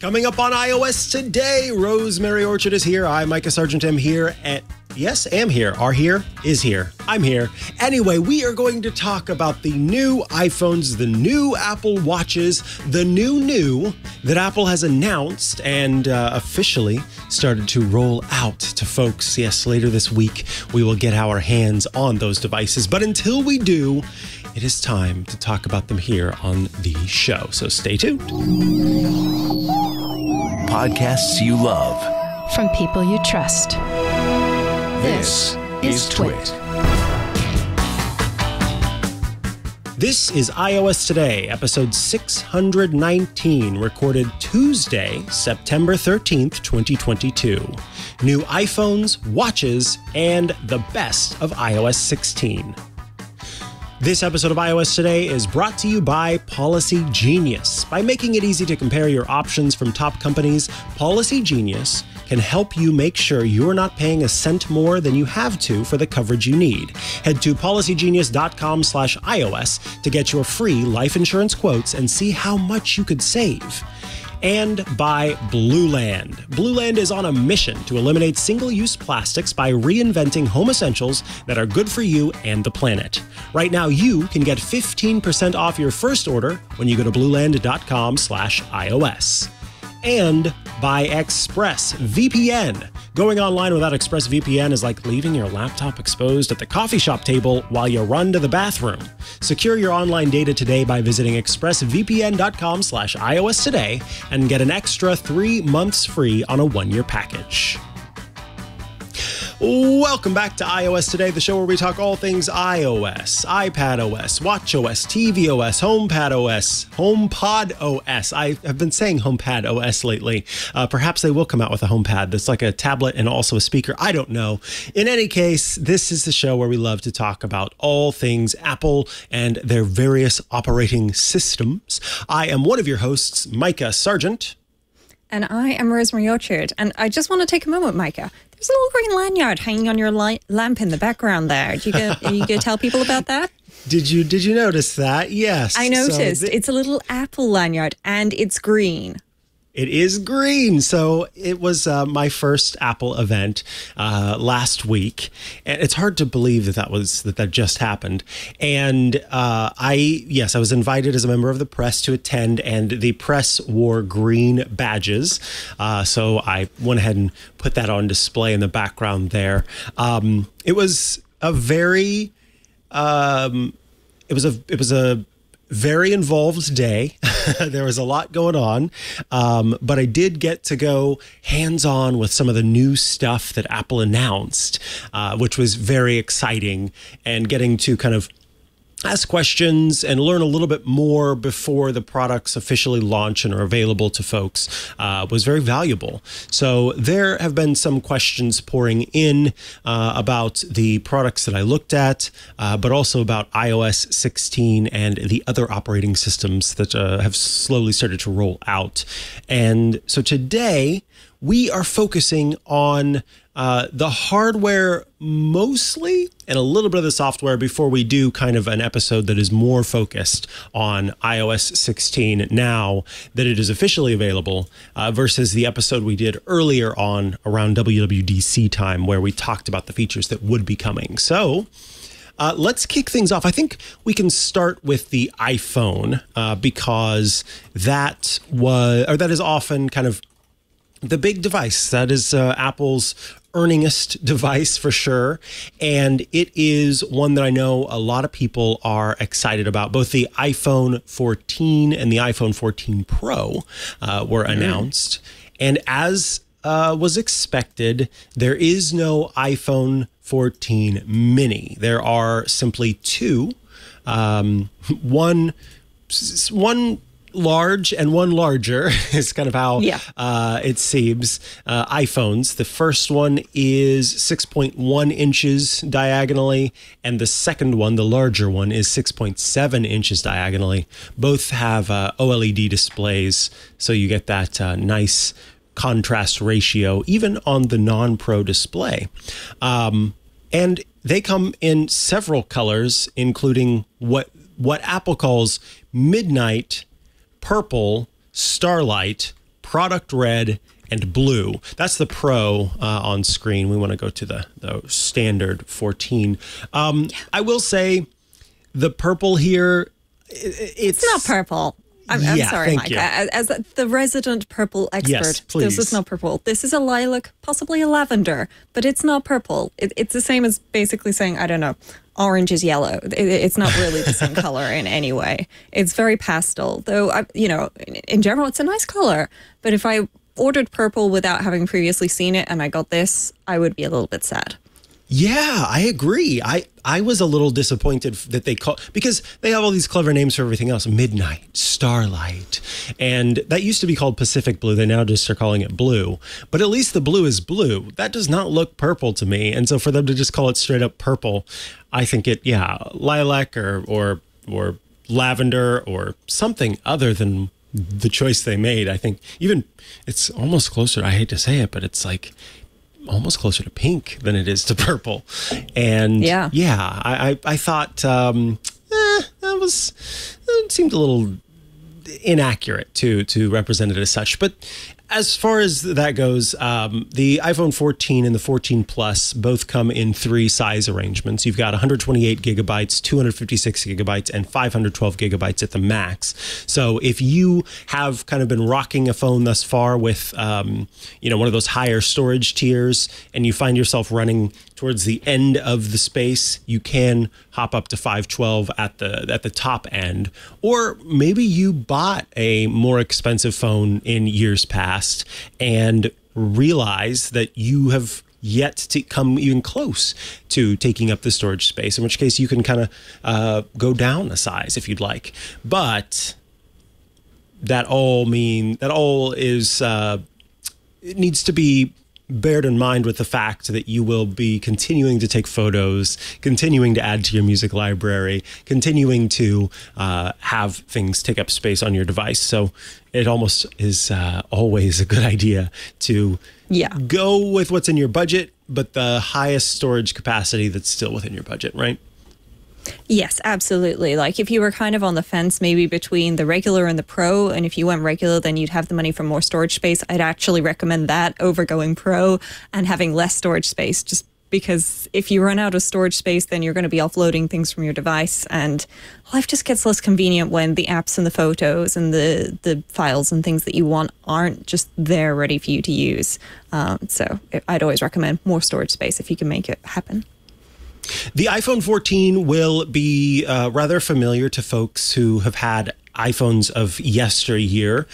Coming up on iOS today, Rosemary Orchard is here. I, Mikah Sargent, am here. Am here. Are here? Is here. I'm here. Anyway, we are going to talk about the new iPhones, the new Apple Watches, the new that Apple has announced and officially started to roll out to folks. Yes, later this week, we will get our hands on those devices. But until we do, it is time to talk about them here on the show. So stay tuned. Podcasts you love. From people you trust. This is TWiT. This is iOS Today, episode 619, recorded Tuesday, September 13th, 2022. New iPhones, watches, and the best of iOS 16. This episode of iOS Today is brought to you by Policy Genius. By making it easy to compare your options from top companies, Policy Genius can help you make sure you're not paying a cent more than you have to for the coverage you need. Head to policygenius.com/iOS to get your free life insurance quotes and see how much you could save. And by Blueland. Blueland is on a mission to eliminate single-use plastics by reinventing home essentials that are good for you and the planet. Right now, you can get 15% off your first order when you go to blueland.com/iOS. And by ExpressVPN. Going online without ExpressVPN is like leaving your laptop exposed at the coffee shop table while you run to the bathroom. Secure your online data today by visiting expressvpn.com/iOS today and get an extra 3 months free on a 1-year package. Welcome back to iOS Today, the show where we talk all things iOS, iPadOS, watchOS, tvOS, HomePodOS. I have been saying HomePadOS lately. Perhaps they will come out with a HomePad that's like a tablet and also a speaker. I don't know. In any case, this is the show where we love to talk about all things Apple and their various operating systems. I am one of your hosts, Mikah Sargent. And I am Rosemary Orchard. And I just want to take a moment, Mikah. There's a little green lanyard hanging on your lamp in the background there. Are you going to tell people about that? Did you notice that? Yes. I noticed. It's a little Apple lanyard and it's green. It is green. So it was my first Apple event last week. And it's hard to believe that just happened. And I was invited as a member of the press to attend, and the press wore green badges. So I went ahead and put that on display in the background there. It was a very very involved day. There was a lot going on, but I did get to go hands-on with some of the new stuff that Apple announced, which was very exciting, and getting to kind of ask questions and learn a little bit more before the products officially launch and are available to folks was very valuable. So there have been some questions pouring in about the products that I looked at, but also about iOS 16 and the other operating systems that have slowly started to roll out. And so today we are focusing on the hardware mostly, and a little bit of the software before we do kind of an episode that is more focused on iOS 16 now that it is officially available, versus the episode we did earlier on around WWDC time where we talked about the features that would be coming. So let's kick things off. I think we can start with the iPhone because that is often kind of the big device. That is Apple's earningest device for sure. And it is one that I know a lot of people are excited about. Both the iPhone 14 and the iPhone 14 Pro were announced. And as was expected, there is no iPhone 14 mini. There are simply two, one large and one larger is kind of how it seems. iPhones. The first one is 6.1 inches diagonally, and the second one, the larger one, is 6.7 inches diagonally. Both have OLED displays, so you get that nice contrast ratio, even on the non-Pro display. And they come in several colors, including what Apple calls midnight, purple, starlight, product red, and blue. That's the Pro on screen. We want to go to the standard 14. I will say the purple here, it's not purple. I'm sorry, Mike. As the resident purple expert, yes, please. This is not purple. This is a lilac, possibly a lavender, but it's not purple. It's the same as basically saying, I don't know, orange is yellow. It's not really the same color in any way. It's very pastel, though, in general, it's a nice color. But if I ordered purple without having previously seen it and I got this, I would be a little bit sad. Yeah, I agree. I was a little disappointed that because they have all these clever names for everything else. Midnight, Starlight, and that used to be called Pacific Blue. They now just are calling it blue. But at least the blue is blue. That does not look purple to me. And so for them to just call it straight up purple, I think lilac or lavender or something other than the choice they made. I think even it's almost closer. I hate to say it, but it's like almost closer to pink than it is to purple. And I thought it seemed a little inaccurate to represent it as such. But as far as that goes, the iPhone 14 and the 14 Plus both come in 3 size arrangements. You've got 128 gigabytes, 256 gigabytes, and 512 gigabytes at the max. So if you have kind of been rocking a phone thus far with, one of those higher storage tiers, and you find yourself running towards the end of the space, you can hop up to 512 at the top end. Or maybe you bought a more expensive phone in years past and realize that you have yet to come even close to taking up the storage space, in which case you can kind of go down a size if you'd like. But that all is it needs to be bared in mind with the fact that you will be continuing to take photos, continuing to add to your music library, continuing to have things take up space on your device. So it almost is always a good idea to go with what's in your budget, but the highest storage capacity that's still within your budget, right? Yes, absolutely. Like if you were kind of on the fence maybe between the regular and the Pro, and if you went regular, then you'd have the money for more storage space, I'd actually recommend that over going Pro and having less storage space, just because if you run out of storage space, then you're going to be offloading things from your device, and life just gets less convenient when the apps and the photos and the files and things that you want aren't just there ready for you to use. So I'd always recommend more storage space if you can make it happen. The iPhone 14 will be rather familiar to folks who have had iPhones of yesteryear,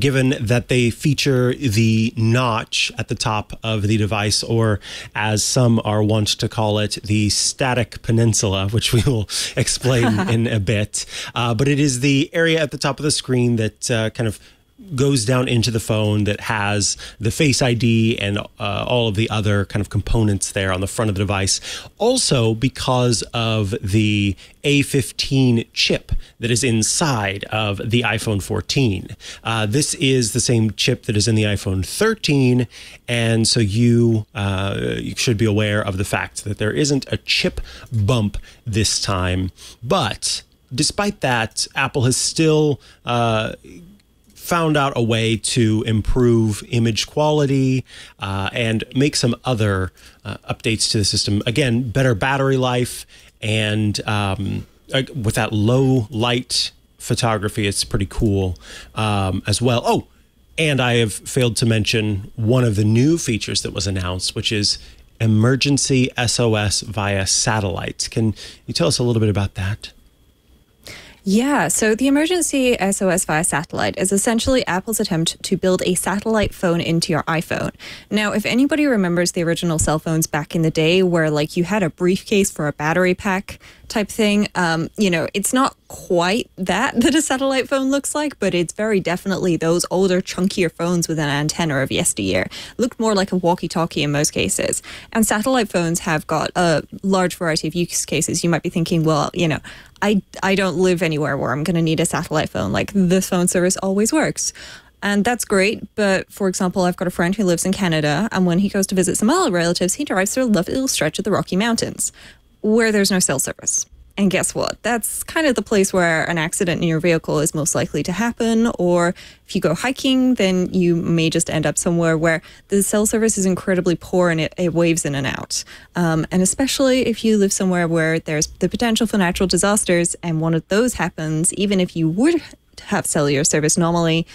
given that they feature the notch at the top of the device, or as some are wont to call it, the static peninsula, which we will explain in a bit. But it is the area at the top of the screen that kind of goes down into the phone that has the Face ID and all of the other kind of components there on the front of the device. Also, because of the A15 chip that is inside of the iPhone 14. This is the same chip that is in the iPhone 13, and so you should be aware of the fact that there isn't a chip bump this time. But despite that, Apple has still found out a way to improve image quality and make some other updates to the system. Again, better battery life, and with that low light photography, it's pretty cool as well. Oh, and I have failed to mention one of the new features that was announced, which is emergency SOS via satellite. Can you tell us a little bit about that? Yeah, so the emergency SOS via satellite is essentially Apple's attempt to build a satellite phone into your iPhone. Now, if anybody remembers the original cell phones back in the day where like you had a briefcase for a battery pack type thing, it's not quite that a satellite phone looks like, but it's very definitely those older, chunkier phones with an antenna of yesteryear. Looked more like a walkie-talkie in most cases. And satellite phones have got a large variety of use cases. You might be thinking, well, I don't live anywhere where I'm going to need a satellite phone. Like, this phone service always works. And that's great. But, for example, I've got a friend who lives in Canada, and when he goes to visit some other relatives, he drives through a lovely little stretch of the Rocky Mountains where there's no cell service. And guess what? That's kind of the place where an accident in your vehicle is most likely to happen. Or if you go hiking, then you may just end up somewhere where the cell service is incredibly poor and it waves in and out. And especially if you live somewhere where there's the potential for natural disasters and one of those happens, even if you would have cellular service normally,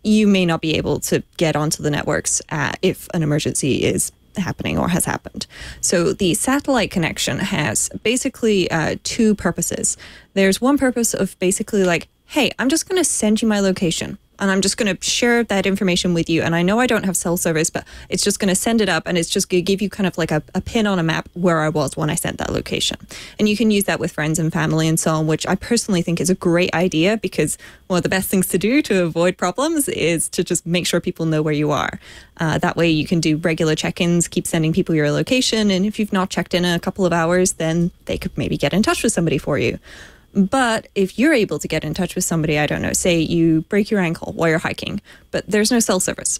you may not be able to get onto the networks if an emergency is happening or has happened. So the satellite connection has basically two purposes. There's one purpose of basically like, hey, I'm just going to send you my location and I'm just going to share that information with you. And I know I don't have cell service, but it's just going to send it up and it's just going to give you kind of like a pin on a map where I was when I sent that location. And you can use that with friends and family and so on, which I personally think is a great idea because one of the best things to do to avoid problems is to just make sure people know where you are. That way you can do regular check-ins, keep sending people your location. And if you've not checked in a couple of hours, then they could maybe get in touch with somebody for you. But if you're able to get in touch with somebody, I don't know, say you break your ankle while you're hiking, but there's no cell service.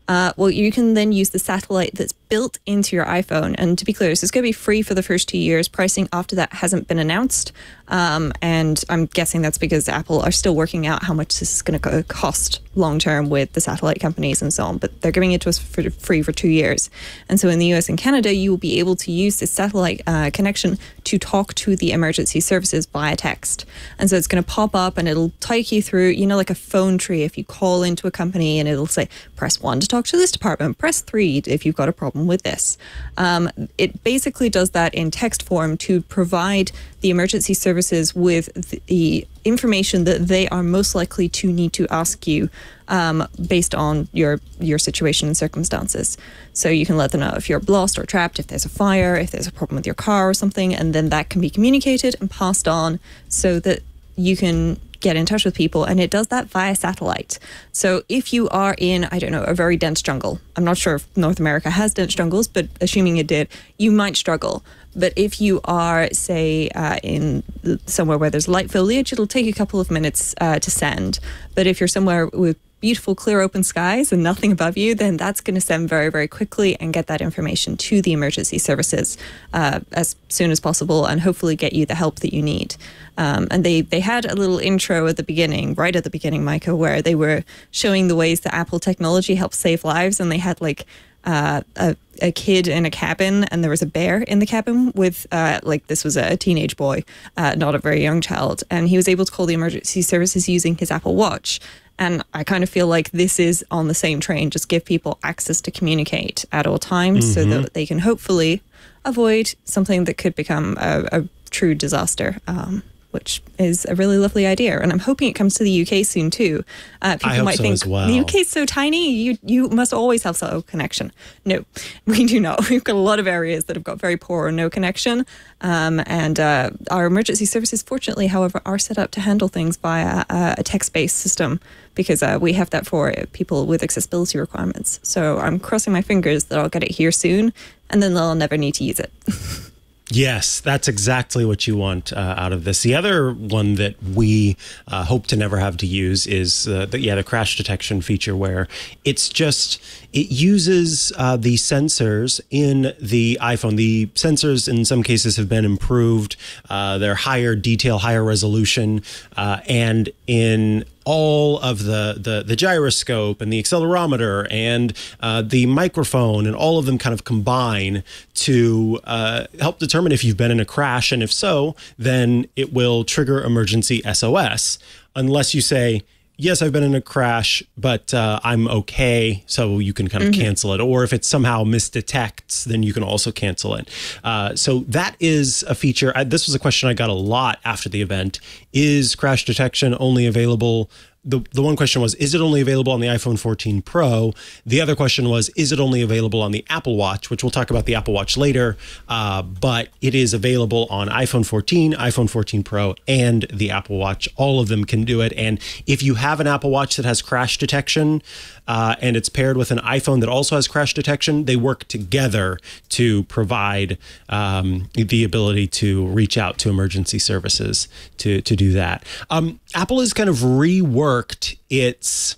Well, you can then use the satellite that's built into your iPhone. And to be clear, this is going to be free for the first 2 years. Pricing after that hasn't been announced. And I'm guessing that's because Apple are still working out how much this is going to cost long term with the satellite companies and so on. But they're giving it to us for free for 2 years. And so in the US and Canada, you will be able to use this satellite connection to talk to the emergency services via text. And so it's going to pop up and it'll take you through, you know, like a phone tree. If you call into a company and it'll say, press 1 to talk to this department, press 3 if you've got a problem with this. It basically does that in text form to provide the emergency services with the information that they are most likely to need to ask you based on your situation and circumstances. So you can let them know if you're lost or trapped, if there's a fire, if there's a problem with your car or something, and then that can be communicated and passed on so that you can get in touch with people, and it does that via satellite. So if you are in, I don't know, a very dense jungle, I'm not sure if North America has dense jungles, but assuming it did, you might struggle. But if you are, say, in somewhere where there's light foliage, it'll take a couple of minutes to send. But if you're somewhere with beautiful, clear, open skies and nothing above you, then that's going to send very, very quickly and get that information to the emergency services as soon as possible and hopefully get you the help that you need. And they had a little intro at the beginning, right at the beginning, Mikah, where they were showing the ways that Apple technology helps save lives. And they had like a kid in a cabin and there was a bear in the cabin with this was a teenage boy, not a very young child. And he was able to call the emergency services using his Apple Watch. And I kind of feel like this is on the same train, just give people access to communicate at all times so that they can hopefully avoid something that could become a true disaster, which is a really lovely idea. And I'm hoping it comes to the UK soon too. People might think, as well. The UK is so tiny, you must always have cell connection. No, we do not. We've got a lot of areas that have got very poor or no connection. And our emergency services, fortunately, however, are set up to handle things via a text-based system because we have that for people with accessibility requirements. So I'm crossing my fingers that I'll get it here soon, and then they'll never need to use it. Yes, that's exactly what you want out of this. The other one that we hope to never have to use is the crash detection feature, where it uses the sensors in the iPhone. The sensors in some cases have been improved. They're higher detail, higher resolution, and in all of the gyroscope and the accelerometer and the microphone and all of them kind of combine to help determine if you've been in a crash. And if so, then it will trigger emergency SOS unless you say, yes, I've been in a crash, but I'm okay. So you can kind of cancel it. Or if it somehow misdetects, then you can also cancel it. So that is a feature. This was a question I got a lot after the event. Is crash detection only available? The one question was, is it only available on the iPhone 14 Pro? The other question was, is it only available on the Apple Watch, which we'll talk about the Apple Watch later, but it is available on iPhone 14, iPhone 14 Pro, and the Apple Watch. All of them can do it. And if you have an Apple Watch that has crash detection and it's paired with an iPhone that also has crash detection, they work together to provide the ability to reach out to emergency services to do that. Apple has kind of reworked its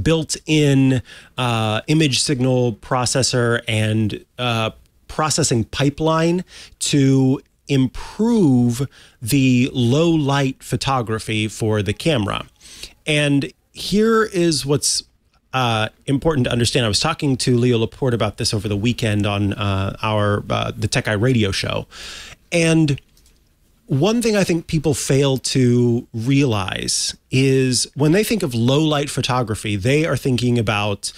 built-in image signal processor and processing pipeline to improve the low light photography for the camera. And here is what's important to understand. I was talking to Leo Laporte about this over the weekend on the Tech Eye radio show. And one thing I think people fail to realize is when they think of low light photography, they are thinking about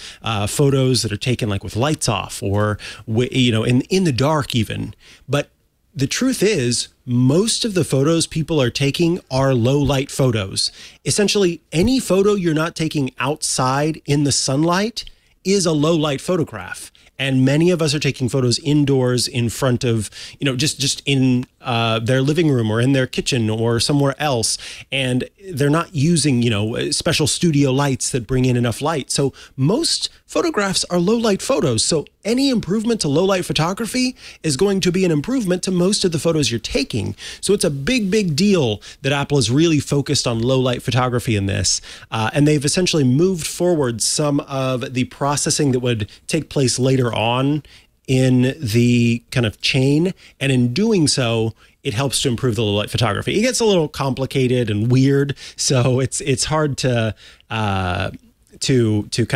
photos that are taken like with lights off or, in the dark even. But the truth is, most of the photos people are taking are low light photos. Essentially, any photo you're not taking outside in the sunlight is a low light photograph. And many of us are taking photos indoors in front of, just in their living room or in their kitchen or somewhere else. And they're not using, special studio lights that bring in enough light. So most photographs are low light photos. So any improvement to low light photography is going to be an improvement to most of the photos you're taking. So it's a big, big deal that Apple is really focused on low light photography in this. And they've essentially moved forward some of the processing that would take place later on in the kind of chain. And in doing so, it helps to improve the low light photography. It gets a little complicated and weird. So it's hard to kind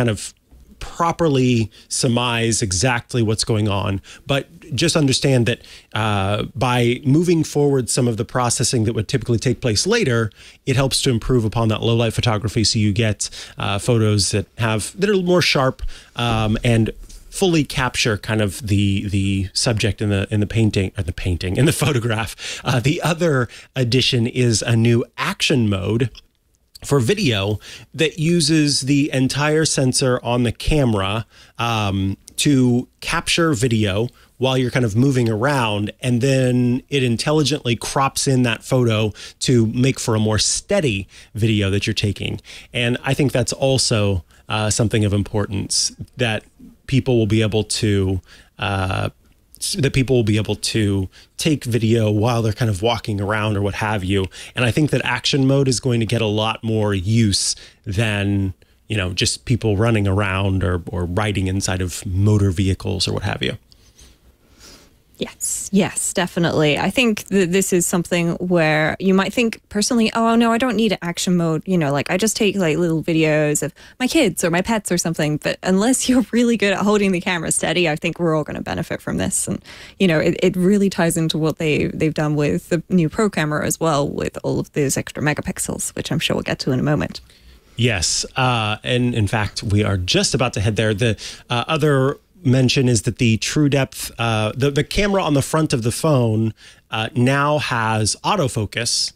of properly surmise exactly what's going on, but just understand that by moving forward some of the processing that would typically take place later, it helps to improve upon that low light photography. So you get photos that are more sharp and fully capture kind of the subject in the photograph. The other addition is a new action mode for video that uses the entire sensor on the camera to capture video while you're kind of moving around, and then it intelligently crops in that photo to make for a more steady video that you're taking. And I think that's also something of importance that people will be able to take video while they're kind of walking around or what have you. And I think that action mode is going to get a lot more use than, just people running around or riding inside of motor vehicles or what have you. Yes, definitely. I think that this is something where you might think personally, oh no, I don't need action mode. I just take like little videos of my kids or my pets or something. But unless you're really good at holding the camera steady, I think we're all going to benefit from this. And, it really ties into what they've done with the new Pro camera as well, with all of those extra megapixels, which I'm sure we'll get to in a moment. Yes. And in fact, we are just about to head there. The other mention is that the true depth, the camera on the front of the phone now has autofocus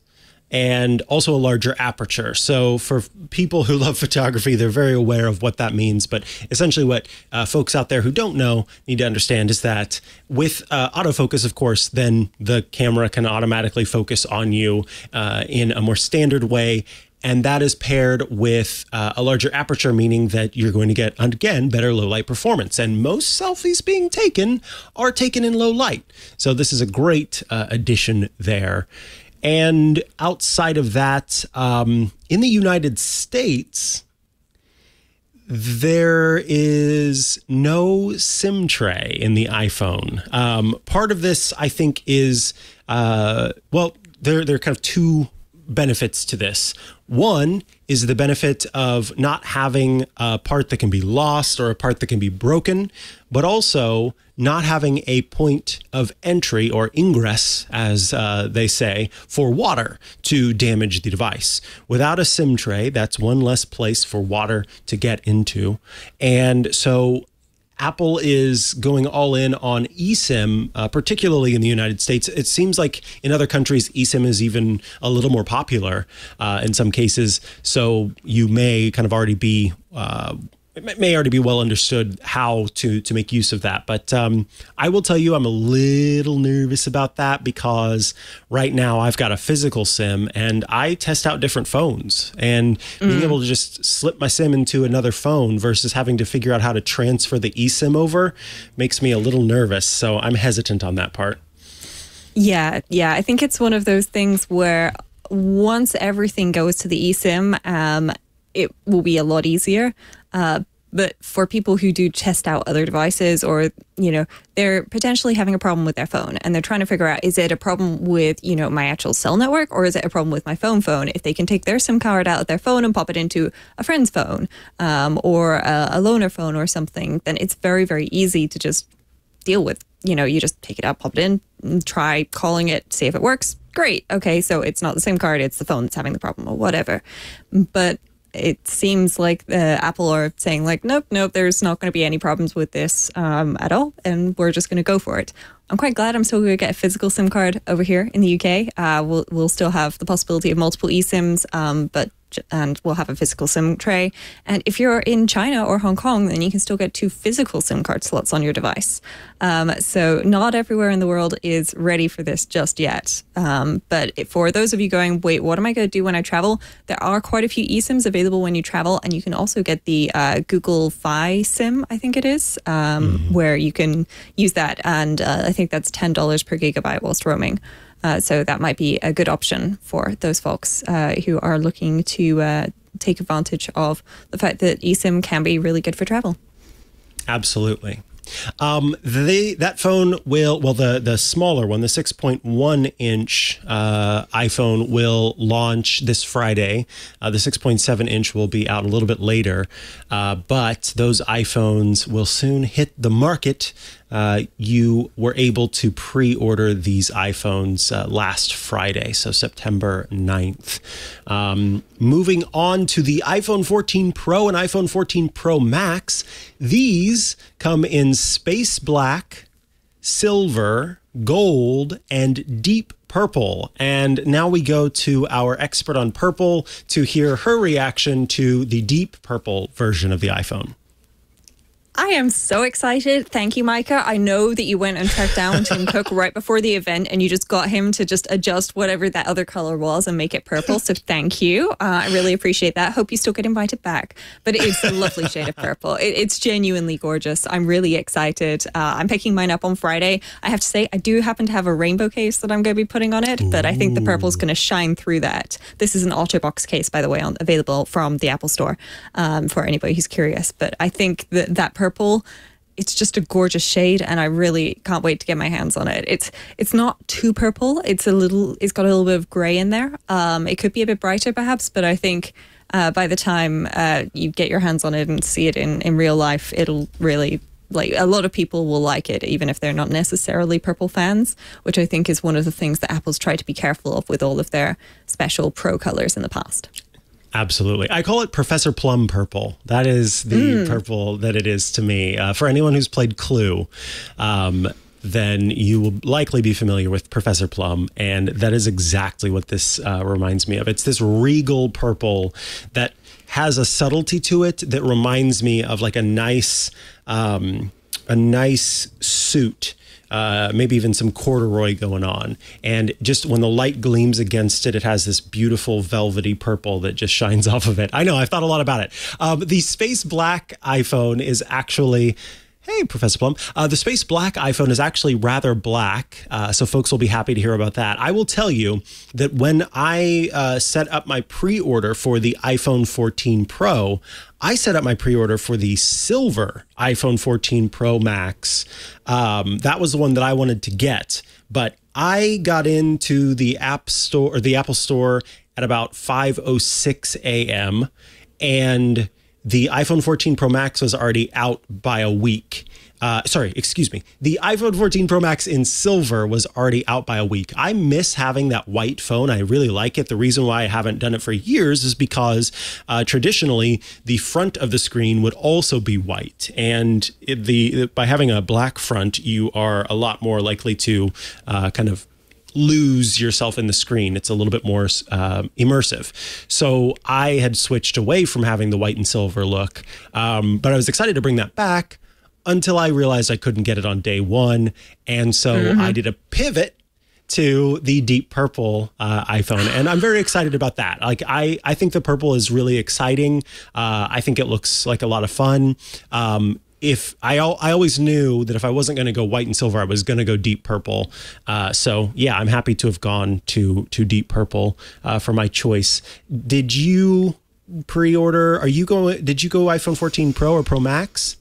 and also a larger aperture. So for people who love photography, they're very aware of what that means. But essentially what folks out there who don't know need to understand is that with autofocus, of course, then the camera can automatically focus on you in a more standard way. And that is paired with a larger aperture, meaning that you're going to get, again, better low light performance. And most selfies being taken are taken in low light. So this is a great addition there. And outside of that, in the United States, there is no SIM tray in the iPhone. Part of this, I think, is, there are kind of two benefits to this. One is the benefit of not having a part that can be lost or a part that can be broken, but also not having a point of entry or ingress, as they say, for water to damage the device. Without a SIM tray, that's one less place for water to get into. And so Apple is going all in on eSIM, particularly in the United States. It seems like in other countries, eSIM is even a little more popular in some cases. So you may kind of already be it may already be well understood how to make use of that. But I will tell you, I'm a little nervous about that because right now I've got a physical SIM and I test out different phones, and being able to just slip my SIM into another phone versus having to figure out how to transfer the eSIM over makes me a little nervous. So I'm hesitant on that part. Yeah. I think it's one of those things where once everything goes to the eSIM, it will be a lot easier. But for people who do test out other devices, or, they're potentially having a problem with their phone and they're trying to figure out, is it a problem with, my actual cell network, or is it a problem with my phone? If they can take their SIM card out of their phone and pop it into a friend's phone, or a loaner phone or something, then it's very, very easy to just deal with. You just take it out, pop it in, and try calling it, see if it works. Great. Okay, so it's not the SIM card, it's the phone that's having the problem or whatever. But it seems like Apple are saying like, nope, there's not going to be any problems with this at all, and we're just going to go for it. I'm quite glad I'm still going to get a physical SIM card over here in the UK. We'll still have the possibility of multiple eSIMs, and we'll have a physical SIM tray. And if you're in China or Hong Kong, then you can still get 2 physical SIM card slots on your device. So not everywhere in the world is ready for this just yet. But for those of you going, wait, what am I going to do when I travel? There are quite a few eSIMs available when you travel, and you can also get the Google Fi SIM, I think it is, where you can use that. And I think that's $10 per gigabyte whilst roaming. So that might be a good option for those folks who are looking to take advantage of the fact that eSIM can be really good for travel. Absolutely. That phone will, the smaller one, the 6.1 inch iPhone will launch this Friday. The 6.7 inch will be out a little bit later, but those iPhones will soon hit the market. You were able to pre-order these iPhones last Friday, so September 9th. Moving on to the iPhone 14 Pro and iPhone 14 Pro Max. These come in space black, silver, gold, and deep purple. And now we go to our expert on purple to hear her reaction to the deep purple version of the iPhone. I am so excited. Thank you, Mikah. I know that you went and tracked down Tim Cook right before the event, and you just got him to just adjust whatever that other color was and make it purple. So thank you. I really appreciate that. Hope you still get invited back. But it's a lovely shade of purple. It's genuinely gorgeous. I'm really excited. I'm picking mine up on Friday. I have to say, I do happen to have a rainbow case that I'm going to be putting on it, but I think the purple is going to shine through that. This is an OtterBox case, by the way, available from the Apple Store for anybody who's curious. But I think that purple, it's just a gorgeous shade, and I really can't wait to get my hands on it. It's not too purple. It's got a little bit of gray in there. It could be a bit brighter perhaps, but I think by the time you get your hands on it and see it in real life, it'll really, a lot of people will like it, even if they're not necessarily purple fans, which I think is one of the things that Apple's tried to be careful of with all of their special Pro colors in the past. Absolutely. I call it Professor Plum purple. That is the purple that it is to me. For anyone who's played Clue, then you will likely be familiar with Professor Plum. And that is exactly what this reminds me of. It's this regal purple that has a subtlety to it that reminds me of like a nice suit. Maybe even some corduroy going on. And just when the light gleams against it, it has this beautiful velvety purple that just shines off of it. I know, I've thought a lot about it. The space black iPhone is actually... Hey, Professor Plum. The space black iPhone is actually rather black, so folks will be happy to hear about that. I will tell you that when I set up my pre-order for the iPhone 14 Pro, I set up my pre-order for the silver iPhone 14 Pro Max. That was the one that I wanted to get, but I got into the App Store or the Apple Store at about 5:06 a.m. and the iPhone 14 Pro Max was already out by a week. The iPhone 14 Pro Max in silver was already out by a week. I miss having that white phone. I really like it. The reason why I haven't done it for years is because traditionally the front of the screen would also be white. And by having a black front, you are a lot more likely to kind of lose yourself in the screen. It's a little bit more immersive. So I had switched away from having the white and silver look, but I was excited to bring that back until I realized I couldn't get it on day one. And so I did a pivot to the deep purple iPhone, and I'm very excited about that. Like I think the purple is really exciting. I think it looks like a lot of fun. I always knew that if I wasn't going to go white and silver, I was going to go deep purple. So yeah, I'm happy to have gone to deep purple for my choice. Did you pre-order? Did you go iPhone 14 Pro or Pro Max?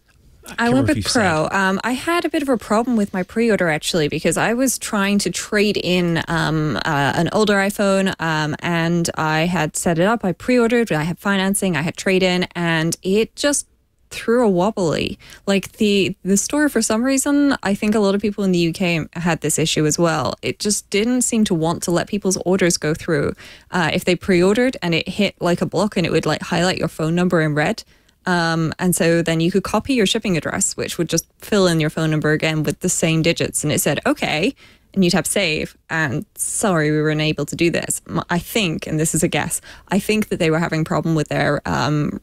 I went with Pro. I had a bit of a problem with my pre-order actually because I was trying to trade in an older iPhone and I had set it up. I pre-ordered, I had financing, I had trade-in, and it just threw a wobbly. Like the store, for some reason, I think a lot of people in the UK had this issue as well. It just didn't seem to want to let people's orders go through. If they pre-ordered and it hit like a block and it would like highlight your phone number in red. And so then you could copy your shipping address, which would just fill in your phone number again with the same digits. And it said, okay. And you tap save. And sorry, we were unable to do this. I think, and this is a guess, I think that they were having a problem with their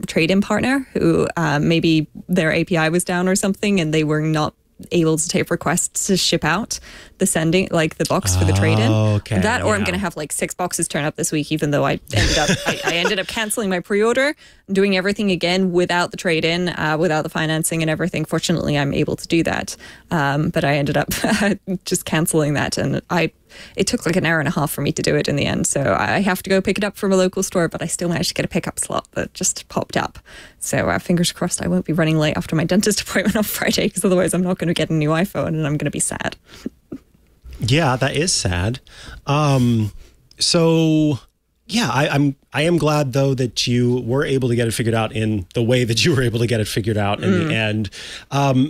trade-in partner who maybe their API was down or something and they were not able to take requests to ship out the box for the trade-in. Okay, that, or I'm going to have like 6 boxes turn up this week, even though I ended up canceling my pre-order, doing everything again without the trade-in, without the financing and everything. Fortunately, I'm able to do that. But I ended up just canceling that. And it took like an hour and a half for me to do it in the end. So I have to go pick it up from a local store, but I still managed to get a pickup slot that just popped up. So fingers crossed I won't be running late after my dentist appointment on Friday, because otherwise I'm not going to get a new iPhone and I'm going to be sad. Yeah, that is sad. So yeah, I am glad though that you were able to get it figured out in the way that you were able to get it figured out in the end.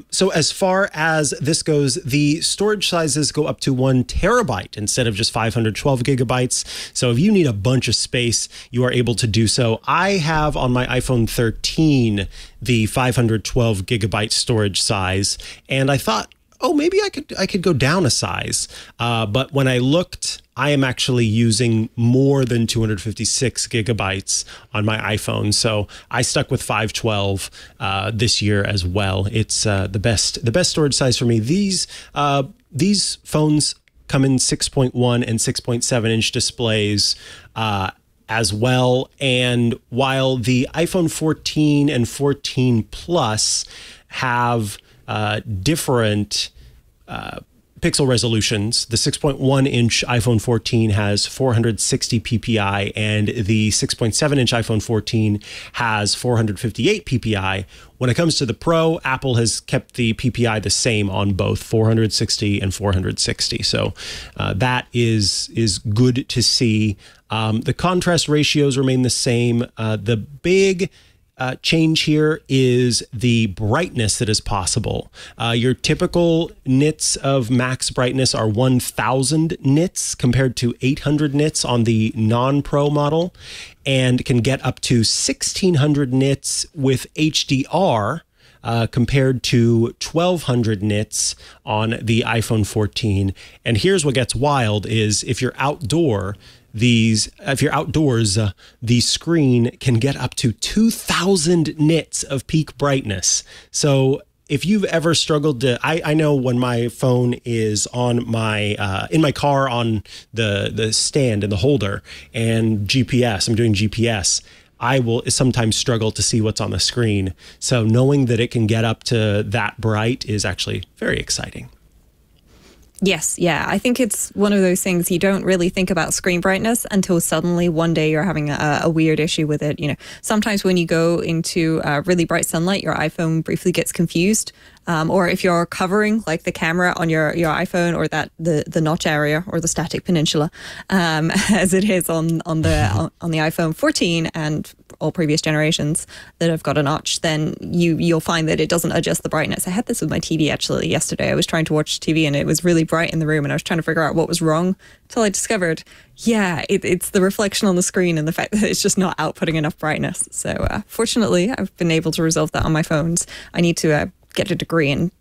So as far as this goes, the storage sizes go up to 1 terabyte instead of just 512 gigabytes. So if you need a bunch of space, you are able to do so. I have on my iPhone 13 the 512 gigabyte storage size, and I thought, oh, maybe I could go down a size. But when I looked, I am actually using more than 256 gigabytes on my iPhone. So I stuck with 512 this year as well. It's the best storage size for me. These phones come in 6.1 and 6.7 inch displays as well. And while the iPhone 14 and 14 Plus have different pixel resolutions, the 6.1 inch iPhone 14 has 460 ppi and the 6.7 inch iPhone 14 has 458 ppi. When it comes to the Pro, Apple has kept the ppi the same on both 460 and 460. So that is good to see. The contrast ratios remain the same. The big change here is the brightness that is possible. Your typical nits of max brightness are 1000 nits compared to 800 nits on the non-Pro model, and can get up to 1600 nits with HDR compared to 1200 nits on the iPhone 14. And here's what gets wild is if you're outdoors, the screen can get up to 2000 nits of peak brightness. So if you've ever struggled to, I know when my phone is on my, in my car on the stand and the holder and GPS, I'm doing GPS, I will sometimes struggle to see what's on the screen. So knowing that it can get up to that bright is actually very exciting. Yes, yeah. I think it's one of those things you don't really think about screen brightness until suddenly one day you're having a weird issue with it. You know, sometimes when you go into really bright sunlight, your iPhone briefly gets confused. Or if you're covering like the camera on your iPhone or the notch area or the static peninsula, as it is on the iPhone 14 and all previous generations that have got a notch, then you'll find that it doesn't adjust the brightness. I had this with my TV actually yesterday. I was trying to watch TV and it was really bright in the room and I was trying to figure out what was wrong until I discovered, yeah, it's the reflection on the screen and the fact that it's just not outputting enough brightness. So fortunately, I've been able to resolve that on my phones. I need to get a degree in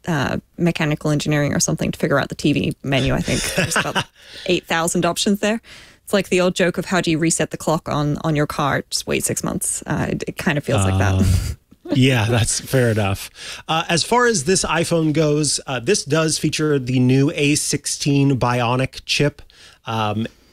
mechanical engineering or something to figure out the TV menu. I think there's about 8,000 options there. It's like the old joke of how do you reset the clock on your car? Just wait 6 months. It kind of feels like that. Yeah, that's fair enough. As far as this iPhone goes, this does feature the new A16 Bionic chip.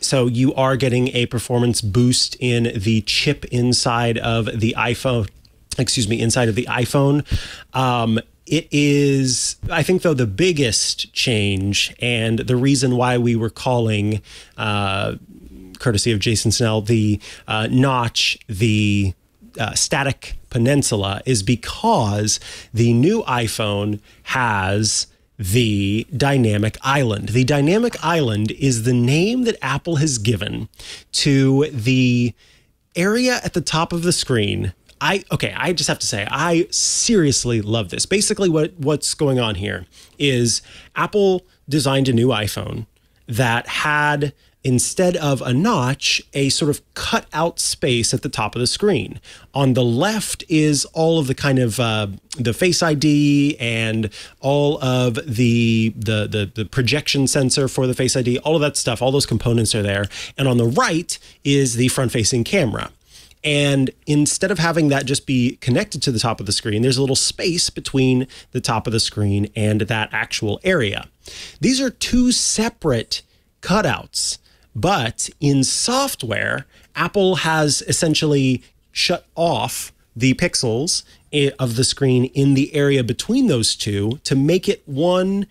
So you are getting a performance boost in the chip inside of the iPhone. Inside of the iPhone. It is, I think, though, the biggest change and the reason why we were calling, courtesy of Jason Snell, the notch, the static peninsula is because the new iPhone has the dynamic island. The dynamic island is the name that Apple has given to the area at the top of the screen. I just have to say, I seriously love this. Basically, what's going on here is Apple designed a new iPhone that had, instead of a notch, a sort of cut out space at the top of the screen. On the left is all of the kind of the Face ID and all of the projection sensor for the Face ID, all of that stuff, all those components are there. And on the right is the front-facing camera. And instead of having that just be connected to the top of the screen, there's a little space between the top of the screen and that actual area. These are two separate cutouts. But in software, Apple has essentially shut off the pixels of the screen in the area between those two to make it one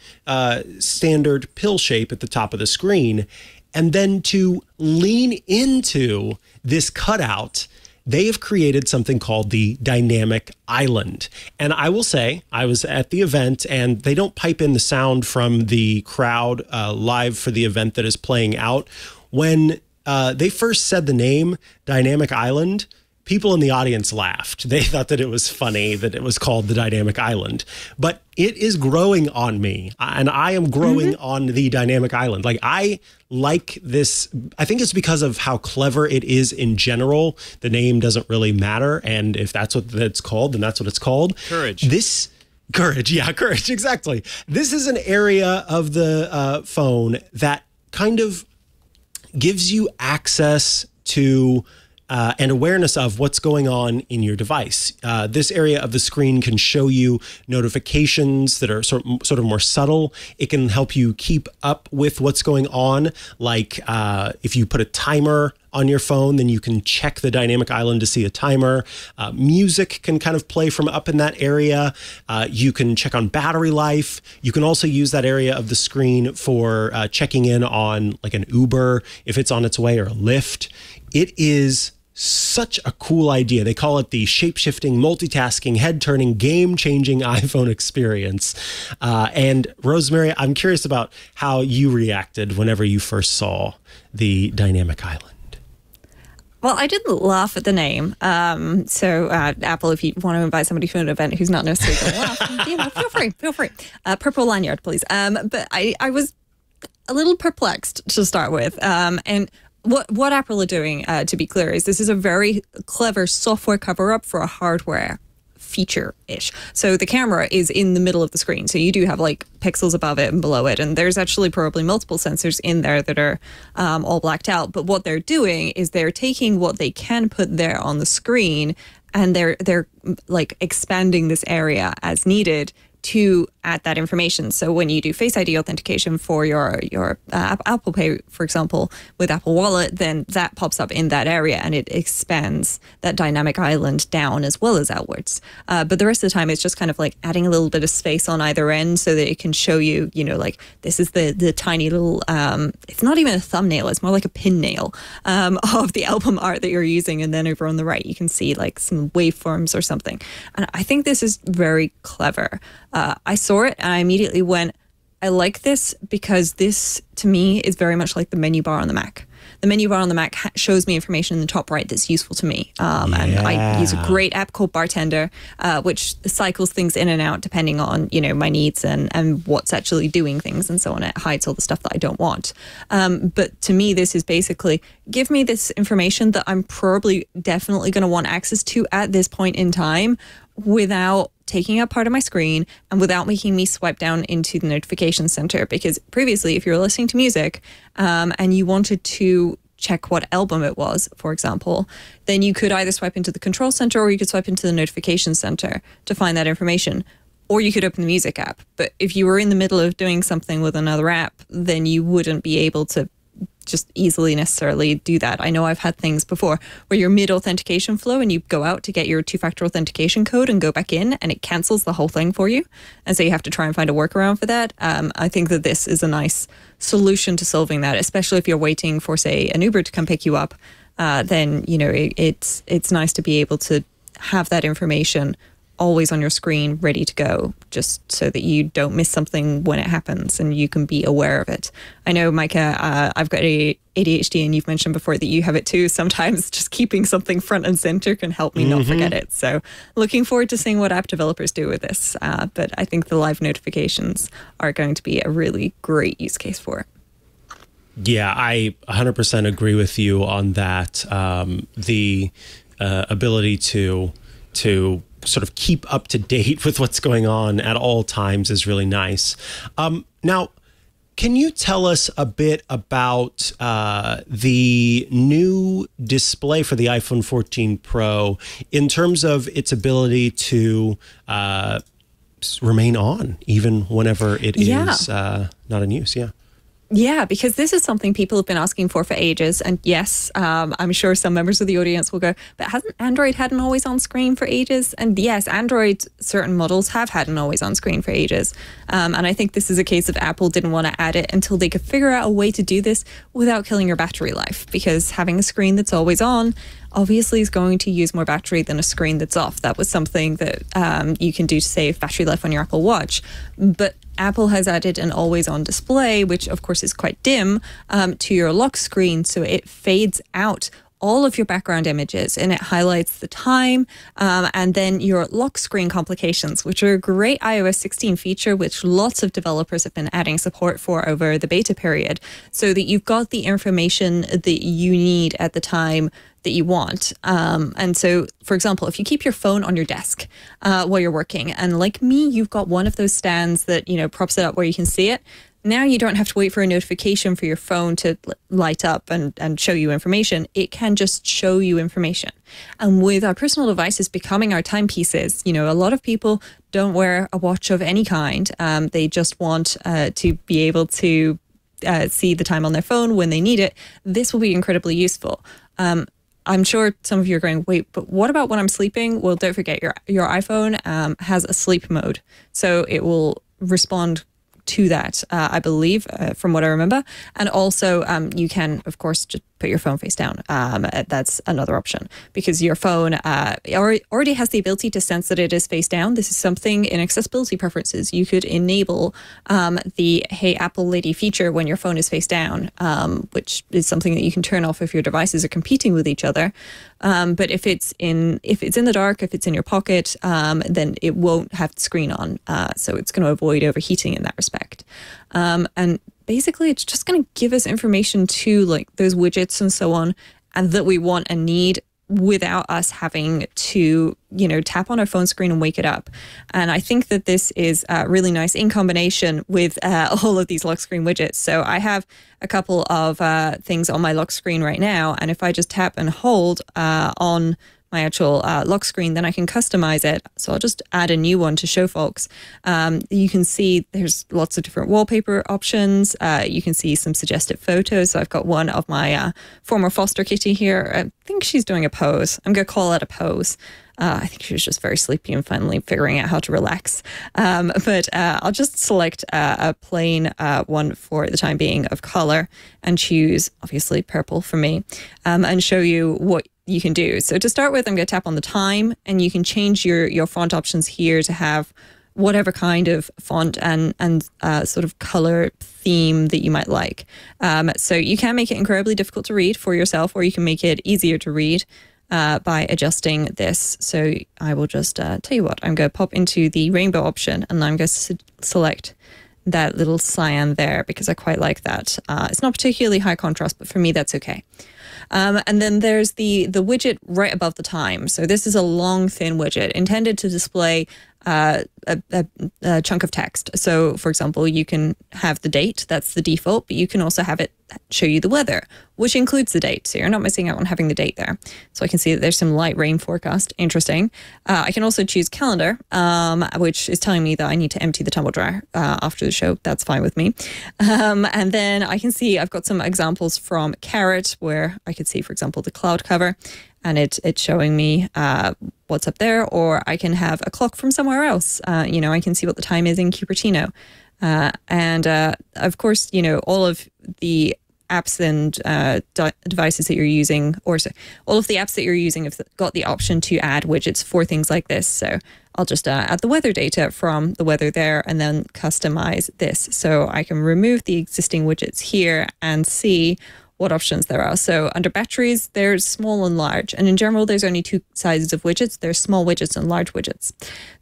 standard pill shape at the top of the screen. And then to lean into this cutout, they have created something called the dynamic island. And I will say, I was at the event, and they don't pipe in the sound from the crowd live for the event that is playing out. When they first said the name Dynamic Island, people in the audience laughed. They thought that it was funny that it was called the Dynamic Island. But it is growing on me, and I am growing on the Dynamic Island. Like, I like this. I think it's because of how clever it is in general. The name doesn't really matter, and if that's what it's called, then that's what it's called. Courage. Courage, exactly. This is an area of the phone that kind of gives you access to and awareness of what's going on in your device. This area of the screen can show you notifications that are sort of more subtle. It can help you keep up with what's going on. Like if you put a timer on your phone, then you can check the dynamic island to see a timer. Music can kind of play from up in that area. You can check on battery life. You can also use that area of the screen for checking in on like an Uber if it's on its way, or a Lyft. It is such a cool idea. They call it the shape-shifting, multitasking, head-turning, game-changing iPhone experience. And Rosemary, I'm curious about how you reacted whenever you first saw the dynamic island. Well, I didn't laugh at the name. So Apple, if you want to invite somebody to an event who's not necessarily going to laugh, feel free. Purple lanyard, please. But I was a little perplexed to start with. And what Apple are doing, to be clear, is this is a very clever software cover-up for a hardware feature-ish. So the camera is in the middle of the screen. So you do have like pixels above it and below it. And there's actually probably multiple sensors in there that are all blacked out. But what they're doing is they're taking what they can put there on the screen, and they're like expanding this area as needed to add that information. So when you do Face ID authentication for your Apple Pay, for example, with Apple Wallet, then that pops up in that area and it expands that dynamic island down as well as outwards. But the rest of the time, it's just kind of like adding a little bit of space on either end so that it can show you, like this is the tiny little, it's not even a thumbnail, it's more like a pin nail of the album art that you're using. And then over on the right, you can see like some waveforms or something. And I think this is very clever. I saw it and I immediately went, I like this because this, to me, is very much like the menu bar on the Mac. The menu bar on the Mac shows me information in the top right that's useful to me. And I use a great app called Bartender, which cycles things in and out depending on, my needs and what's actually doing things and so on. It hides all the stuff that I don't want. But to me, this is basically, give me this information that I'm probably definitely going to want access to at this point in time without taking up part of my screen and without making me swipe down into the notification center. Because previously, if you were listening to music and you wanted to check what album it was, for example, then you could either swipe into the control center or you could swipe into the notification center to find that information. Or you could open the music app. But if you were in the middle of doing something with another app, then you wouldn't be able to just easily necessarily do that. I know I've had things before where you're mid-authentication flow and you go out to get your two-factor authentication code and go back in and it cancels the whole thing for you. And so you have to try and find a workaround for that. I think that this is a nice solution to solving that, especially if you're waiting for, say, an Uber to come pick you up. Then, it's nice to be able to have that information always on your screen, ready to go, just so that you don't miss something when it happens and you can be aware of it. I know, Mikah, I've got ADHD, and you've mentioned before that you have it too. Sometimes just keeping something front and center can help me not forget it. So looking forward to seeing what app developers do with this. But I think the live notifications are going to be a really great use case for it. Yeah, I 100% agree with you on that. The ability to sort of keep up to date with what's going on at all times is really nice. Now, can you tell us a bit about the new display for the iPhone 14 Pro in terms of its ability to remain on even whenever it is not in use? Yeah, because this is something people have been asking for ages. And yes, I'm sure some members of the audience will go, but hasn't Android had an always on screen for ages? And yes, Android, certain models have had an always on screen for ages. And I think this is a case of Apple didn't want to add it until they could figure out a way to do this without killing your battery life. Because having a screen that's always on obviously is going to use more battery than a screen that's off. That was something that you can do to save battery life on your Apple Watch. But Apple has added an always-on display, which of course is quite dim, to your lock screen, so it fades out all of your background images and it highlights the time and then your lock screen complications, which are a great iOS 16 feature, which lots of developers have been adding support for over the beta period, so that you've got the information that you need at the time that you want. And so, for example, if you keep your phone on your desk while you're working, and like me, you've got one of those stands that, props it up where you can see it. Now you don't have to wait for a notification for your phone to light up and show you information. It can just show you information. And with our personal devices becoming our timepieces, a lot of people don't wear a watch of any kind. They just want to be able to see the time on their phone when they need it. This will be incredibly useful. I'm sure some of you are going, wait, but what about when I'm sleeping? Well, don't forget your iPhone has a sleep mode. So it will respond to that, I believe, from what I remember. And also you can, of course, just put your phone face down. That's another option, because your phone already has the ability to sense that it is face down. This is something in accessibility preferences. You could enable the Hey Apple Lady feature when your phone is face down, which is something that you can turn off if your devices are competing with each other. But if it's in the dark, if it's in your pocket, then it won't have the screen on. So it's going to avoid overheating in that respect. And basically, it's just going to give us information to like those widgets and so on, and that we want and need without us having to, tap on our phone screen and wake it up. And I think that this is really nice in combination with all of these lock screen widgets. So I have a couple of things on my lock screen right now. And if I just tap and hold on my actual lock screen, then I can customize it. So I'll just add a new one to show folks. You can see there's lots of different wallpaper options. You can see some suggested photos. So I've got one of my former foster kitty here. I think she's doing a pose. I'm going to call it a pose. I think she was just very sleepy and finally figuring out how to relax. But I'll just select a plain one for the time being of color and choose, obviously, purple for me, and show you what you can do. So to start with, I'm going to tap on the time, and you can change your font options here to have whatever kind of font and sort of color theme that you might like. So you can make it incredibly difficult to read for yourself, or you can make it easier to read by adjusting this. So I will just tell you what, I'm going to pop into the rainbow option, and I'm going to select that little cyan there because I quite like that. It's not particularly high contrast, but for me, that's okay. And then there's the widget right above the time. So this is a long, thin widget intended to display a chunk of text. So, for example, you can have the date, that's the default, but you can also have it show you the weather, which includes the date. So you're not missing out on having the date there. So I can see that there's some light rain forecast. Interesting. I can also choose calendar, which is telling me that I need to empty the tumble dryer after the show. That's fine with me. And then I can see I've got some examples from Carrot where I could see, for example, the cloud cover, and it's showing me what's up there, or I can have a clock from somewhere else. I can see what the time is in Cupertino. And of course, all of the apps and devices that you're using, or all of the apps that you're using have got the option to add widgets for things like this. So I'll just add the weather data from the weather there and then customize this. So I can remove the existing widgets here and see what options there are. So under batteries, there's small and large. And in general, there's only two sizes of widgets. There's small widgets and large widgets.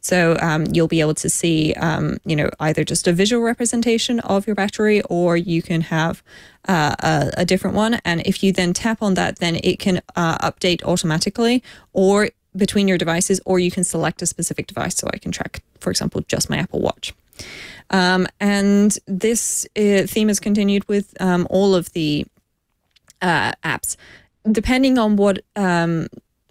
So you'll be able to see, either just a visual representation of your battery, or you can have a different one. And if you then tap on that, then it can update automatically or between your devices, or you can select a specific device. So I can track, for example, just my Apple Watch. And this theme is continued with all of the apps. Depending on what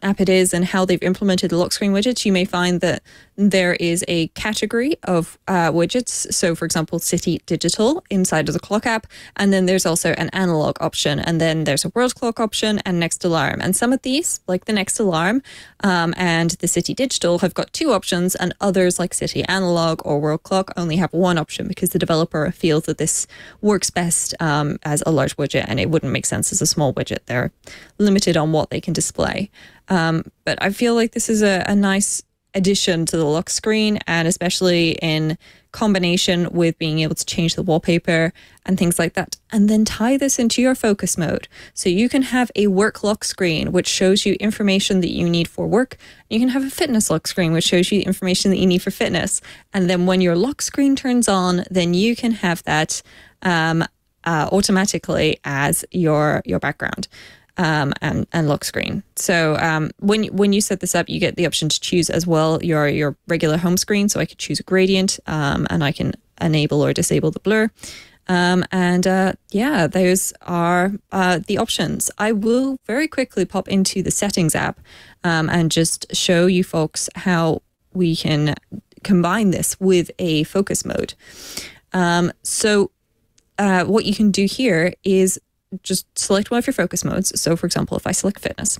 app it is and how they've implemented the lock screen widgets, you may find that there is a category of widgets. So for example, City Digital inside of the clock app. And then there's also an analog option. And then there's a world clock option and next alarm. And some of these, like the next alarm and the City Digital, have got two options, and others like City Analog or World Clock only have one option because the developer feels that this works best as a large widget and it wouldn't make sense as a small widget. They're limited on what they can display. But I feel like this is a nice addition to the lock screen, and especially in combination with being able to change the wallpaper and things like that, and then tie this into your focus mode. So you can have a work lock screen, which shows you information that you need for work. You can have a fitness lock screen, which shows you information that you need for fitness. And then when your lock screen turns on, then you can have that automatically as your background. And lock screen. So when you set this up, you get the option to choose as well your regular home screen. So I could choose a gradient and I can enable or disable the blur. Those are the options. I will very quickly pop into the settings app and just show you folks how we can combine this with a focus mode. What you can do here is just select one of your focus modes. So for example, if I select fitness,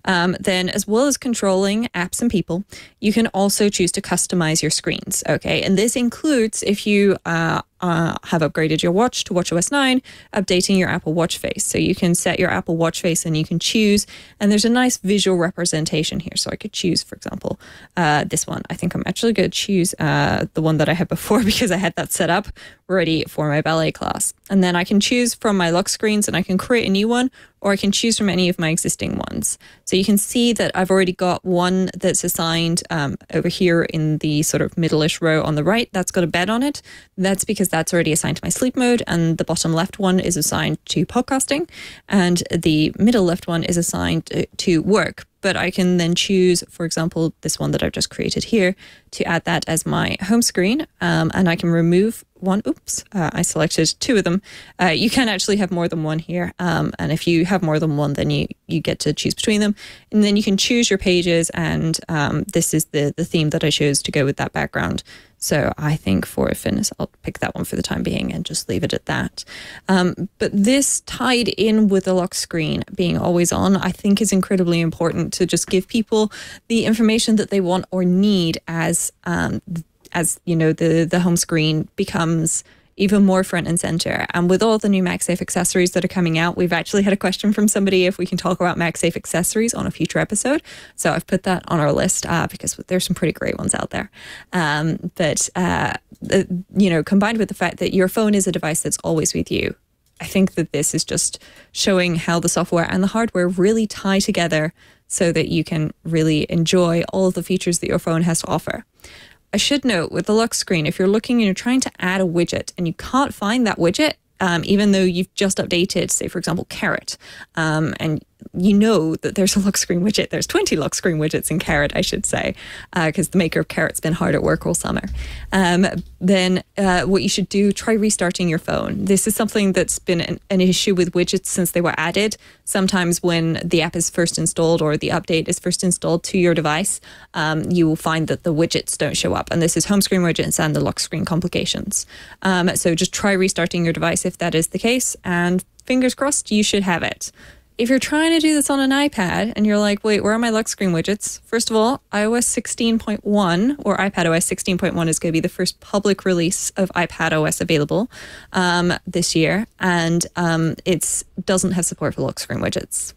then as well as controlling apps and people, you can also choose to customize your screens. Okay. And this includes if you have upgraded your watch to watchOS 9, updating your Apple Watch face. So you can set your Apple Watch face and you can choose, and there's a nice visual representation here. So I could choose, for example, this one. I think I'm actually going to choose the one that I had before because I had that set up ready for my ballet class. And then I can choose from my lock screens and I can create a new one, or I can choose from any of my existing ones. So you can see that I've already got one that's assigned over here in the sort of middle-ish row on the right. That's got a bed on it. That's because that's already assigned to my sleep mode, and the bottom left one is assigned to podcasting, and the middle left one is assigned to work. But I can then choose, for example, this one that I've just created here, to add that as my home screen, and I can remove one. Oops, I selected two of them. You can actually have more than one here, and if you have more than one, then you get to choose between them, and then you can choose your pages, and this is the theme that I chose to go with that background. So I think for fitness, I'll pick that one for the time being and just leave it at that. But this tied in with the lock screen being always on, I think is incredibly important to just give people the information that they want or need as you know, the home screen becomes even more front and center. And with all the new MagSafe accessories that are coming out, we've actually had a question from somebody if we can talk about MagSafe accessories on a future episode. So I've put that on our list because there's some pretty great ones out there. You know, combined with the fact that your phone is a device that's always with you, I think that this is just showing how the software and the hardware really tie together so that you can really enjoy all of the features that your phone has to offer. I should note with the lock screen, if you're looking and you're trying to add a widget and you can't find that widget, even though you've just updated, say, for example, Carrot, and you know that there's a lock screen widget. There's 20 lock screen widgets in Carrot, I should say, because the maker of Carrot's been hard at work all summer. Then what you should do, try restarting your phone. This is something that's been an issue with widgets since they were added. Sometimes when the app is first installed or the update is first installed to your device, you will find that the widgets don't show up. And this is home screen widgets and the lock screen complications. So just try restarting your device if that is the case, and fingers crossed, you should have it. If you're trying to do this on an iPad and you're like, wait, where are my lock screen widgets? First of all, iOS 16.1 or iPadOS 16.1 is going to be the first public release of iPadOS available this year. And it doesn't have support for lock screen widgets.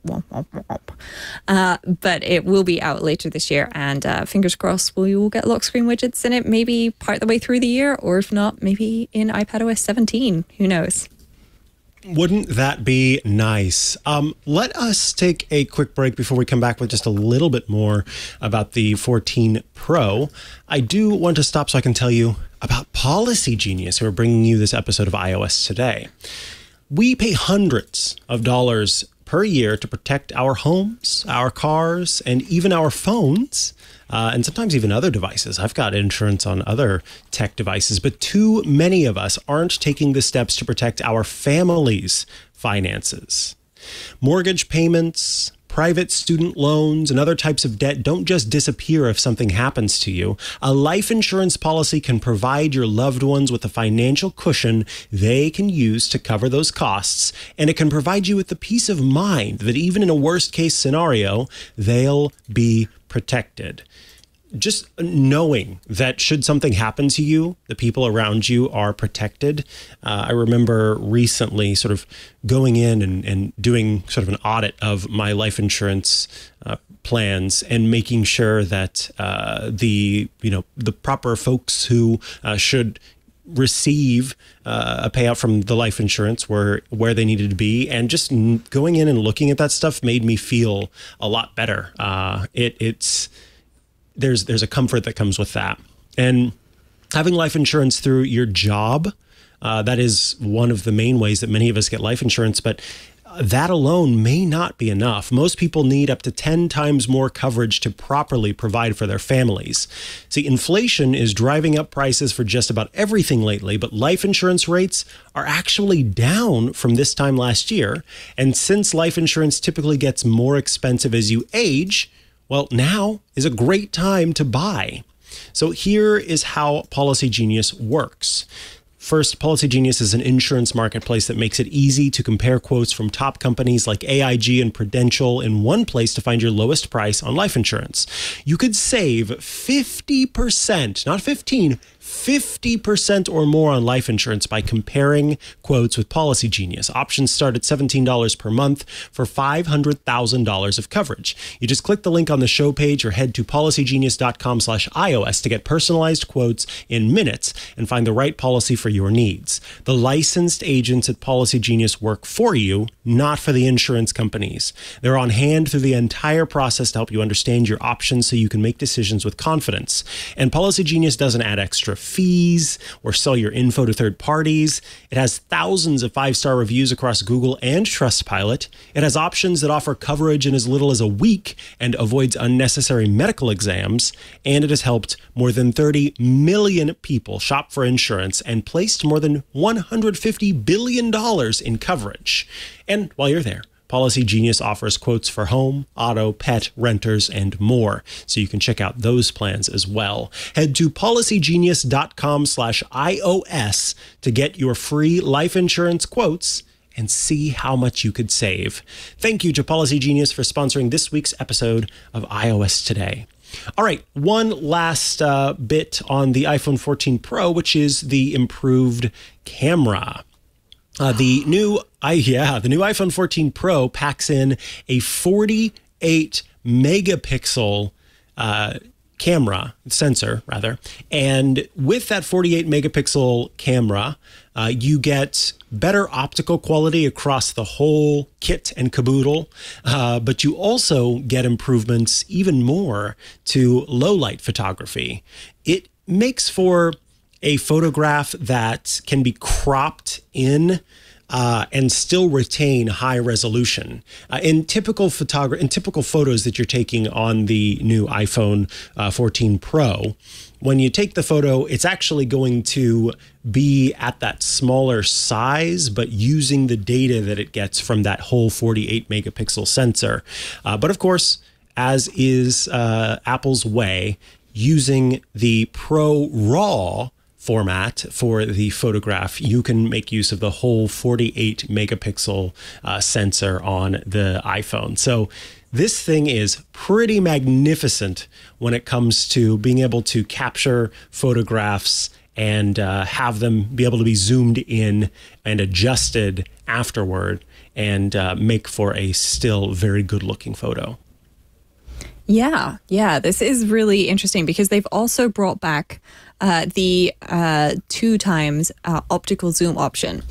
But it will be out later this year. And fingers crossed, we will get lock screen widgets in it maybe part the way through the year, or if not, maybe in iPadOS 17. Who knows? Wouldn't that be nice? Let us take a quick break before we come back with just a little bit more about the 14 Pro. I do want to stop so I can tell you about Policy Genius, who are bringing you this episode of iOS Today. We pay hundreds of dollars per year to protect our homes, our cars, and even our phones. And sometimes even other devices. I've got insurance on other tech devices, but too many of us aren't taking the steps to protect our family's finances. Mortgage payments, private student loans, and other types of debt don't just disappear if something happens to you. A life insurance policy can provide your loved ones with a financial cushion they can use to cover those costs, and it can provide you with the peace of mind that even in a worst-case scenario, they'll be protected. Just knowing that should something happen to you, the people around you are protected. I remember recently sort of going in and doing sort of an audit of my life insurance plans and making sure that the proper folks who should receive a payout from the life insurance were where they needed to be, and just going in and looking at that stuff made me feel a lot better. There's a comfort that comes with that. And having life insurance through your job, that is one of the main ways that many of us get life insurance, but that alone may not be enough. Most people need up to 10 times more coverage to properly provide for their families. See, inflation is driving up prices for just about everything lately, but life insurance rates are actually down from this time last year. And since life insurance typically gets more expensive as you age, well, now is a great time to buy. So here is how Policy Genius works. First, Policy Genius is an insurance marketplace that makes it easy to compare quotes from top companies like AIG and Prudential in one place to find your lowest price on life insurance. You could save 50%, not 15, 50% or more on life insurance by comparing quotes with Policy Genius. Options start at $17 per month for $500,000 of coverage. You just click the link on the show page or head to policygenius.com/iOS to get personalized quotes in minutes and find the right policy for your needs. The licensed agents at Policy Genius work for you, not for the insurance companies. They're on hand through the entire process to help you understand your options so you can make decisions with confidence. And Policy Genius doesn't add extra fees or sell your info to third parties. It has thousands of 5-star reviews across Google and Trustpilot. It has options that offer coverage in as little as a week and avoids unnecessary medical exams. And it has helped more than 30 million people shop for insurance and placed more than $150 billion in coverage. And while you're there, Policy Genius offers quotes for home, auto, pet, renters, and more. So you can check out those plans as well. Head to policygenius.com/iOS to get your free life insurance quotes and see how much you could save. Thank you to Policy Genius for sponsoring this week's episode of iOS Today. All right, one last bit on the iPhone 14 Pro, which is the improved camera. The new iPhone 14 Pro packs in a 48 megapixel sensor, and with that 48 megapixel camera, you get better optical quality across the whole kit and caboodle, but you also get improvements even more to low light photography. It makes for a photograph that can be cropped in and still retain high resolution. In typical photos that you're taking on the new iPhone 14 Pro, when you take the photo, it's actually going to be at that smaller size, but using the data that it gets from that whole 48 megapixel sensor. But of course, as is Apple's way, using the Pro RAW format for the photograph, you can make use of the whole 48 megapixel sensor on the iPhone. So this thing is pretty magnificent when it comes to being able to capture photographs and have them be able to be zoomed in and adjusted afterward and make for a still very good looking photo. Yeah, this is really interesting because they've also brought back the 2 times optical zoom option.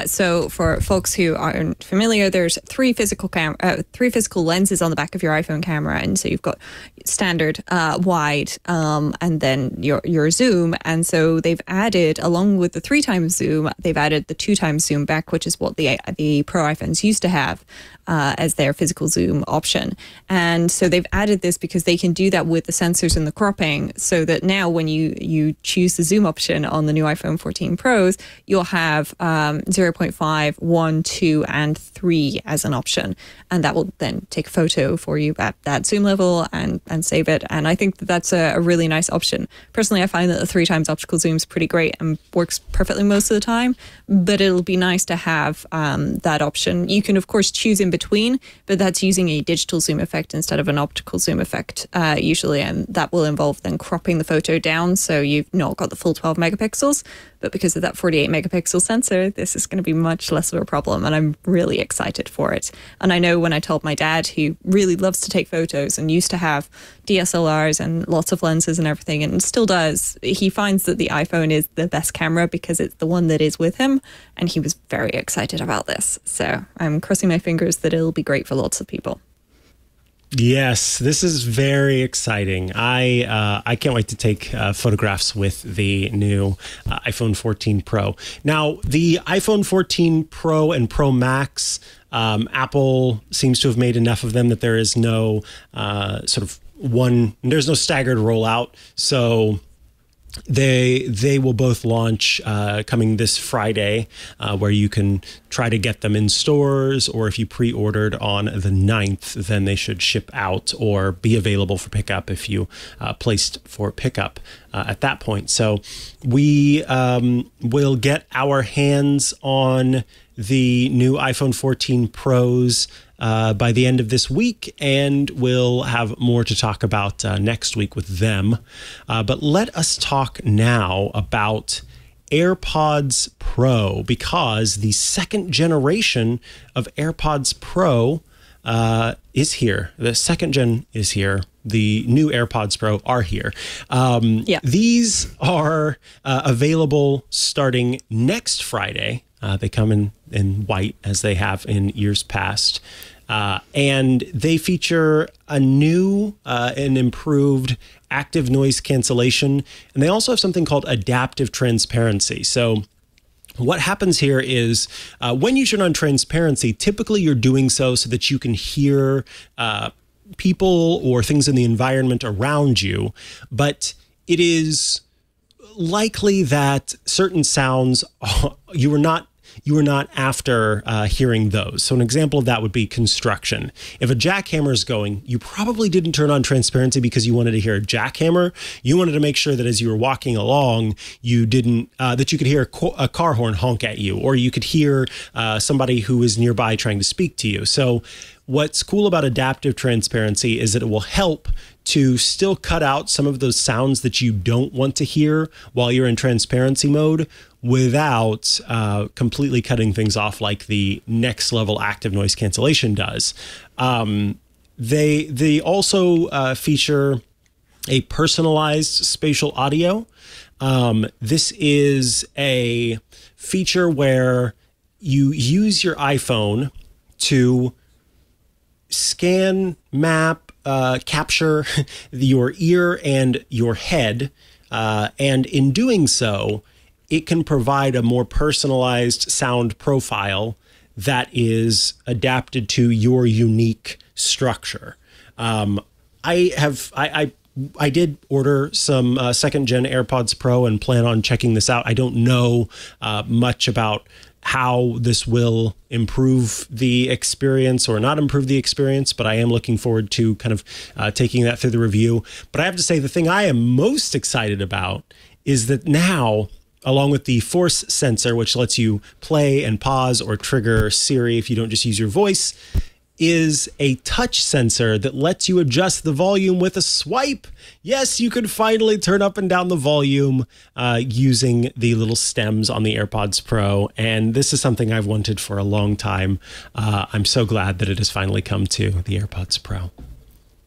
So for folks who aren't familiar, there's 3 physical lenses on the back of your iPhone camera, and so you've got standard, wide, and then your zoom. And so they've added, along with the 3 times zoom, they've added the 2 times zoom back, which is what the Pro iPhones used to have as their physical zoom option. And so they've added this because they can do that with the sensors and the cropping, so that now when you choose the zoom option on the new iPhone 14 Pros, you'll have 0.5, 1, 2, and 3 as an option. And that will then take a photo for you at that zoom level and save it. And I think that's a really nice option. Personally, I find that the 3 times optical zoom is pretty great and works perfectly most of the time, but it'll be nice to have that option. You can, of course, choose in between, but that's using a digital zoom effect instead of an optical zoom effect usually, and that will involve then cropping the photo down, so you've not got the full 12 megapixels. But because of that 48 megapixel sensor, this is going to be much less of a problem, and I'm really excited for it. And I know when I told my dad, who really loves to take photos and used to have DSLRs and lots of lenses and everything, and still does, he finds that the iPhone is the best camera because it's the one that is with him, and he was very excited about this. So I'm crossing my fingers that it'll be great for lots of people. Yes, this is very exciting. I can't wait to take photographs with the new iPhone 14 Pro. Now, the iPhone 14 Pro and Pro Max, Apple seems to have made enough of them that there is no there's no staggered rollout. So they will both launch coming this Friday, where you can try to get them in stores, or if you pre-ordered on the 9th, then they should ship out or be available for pickup if you placed for pickup at that point. So we will get our hands on the new iPhone 14 Pros by the end of this week, and we'll have more to talk about next week with them. But let us talk now about AirPods Pro, because the 2nd generation of AirPods Pro is here. The 2nd gen is here. The new AirPods Pro are here. These are available starting next Friday. They come in white, as they have in years past. And they feature a new and improved active noise cancellation. And they also have something called adaptive transparency. So what happens here is when you turn on transparency, typically you're doing so that you can hear people or things in the environment around you. But it is likely that certain sounds you were not after hearing those. So an example of that would be construction. If a jackhammer is going, you probably didn't turn on transparency because you wanted to hear a jackhammer. You wanted to make sure that as you were walking along, you didn't that you could hear a car horn honk at you, or you could hear somebody who is nearby trying to speak to you. So what's cool about adaptive transparency is that it will help to still cut out some of those sounds that you don't want to hear while you're in transparency mode, without completely cutting things off like the next level active noise cancellation does. They also feature a personalized spatial audio. This is a feature where you use your iPhone to scan, map, capture your ear and your head. And in doing so, it can provide a more personalized sound profile that is adapted to your unique structure. I did order some 2nd gen AirPods Pro and plan on checking this out. I don't know much about how this will improve the experience or not improve the experience, but I am looking forward to kind of taking that through the review. But I have to say, the thing I am most excited about is that now, along with the force sensor, which lets you play and pause or trigger Siri if you don't just use your voice, is a touch sensor that lets you adjust the volume with a swipe. Yes, you can finally turn up and down the volume using the little stems on the AirPods Pro. And this is something I've wanted for a long time. I'm so glad that it has finally come to the AirPods Pro.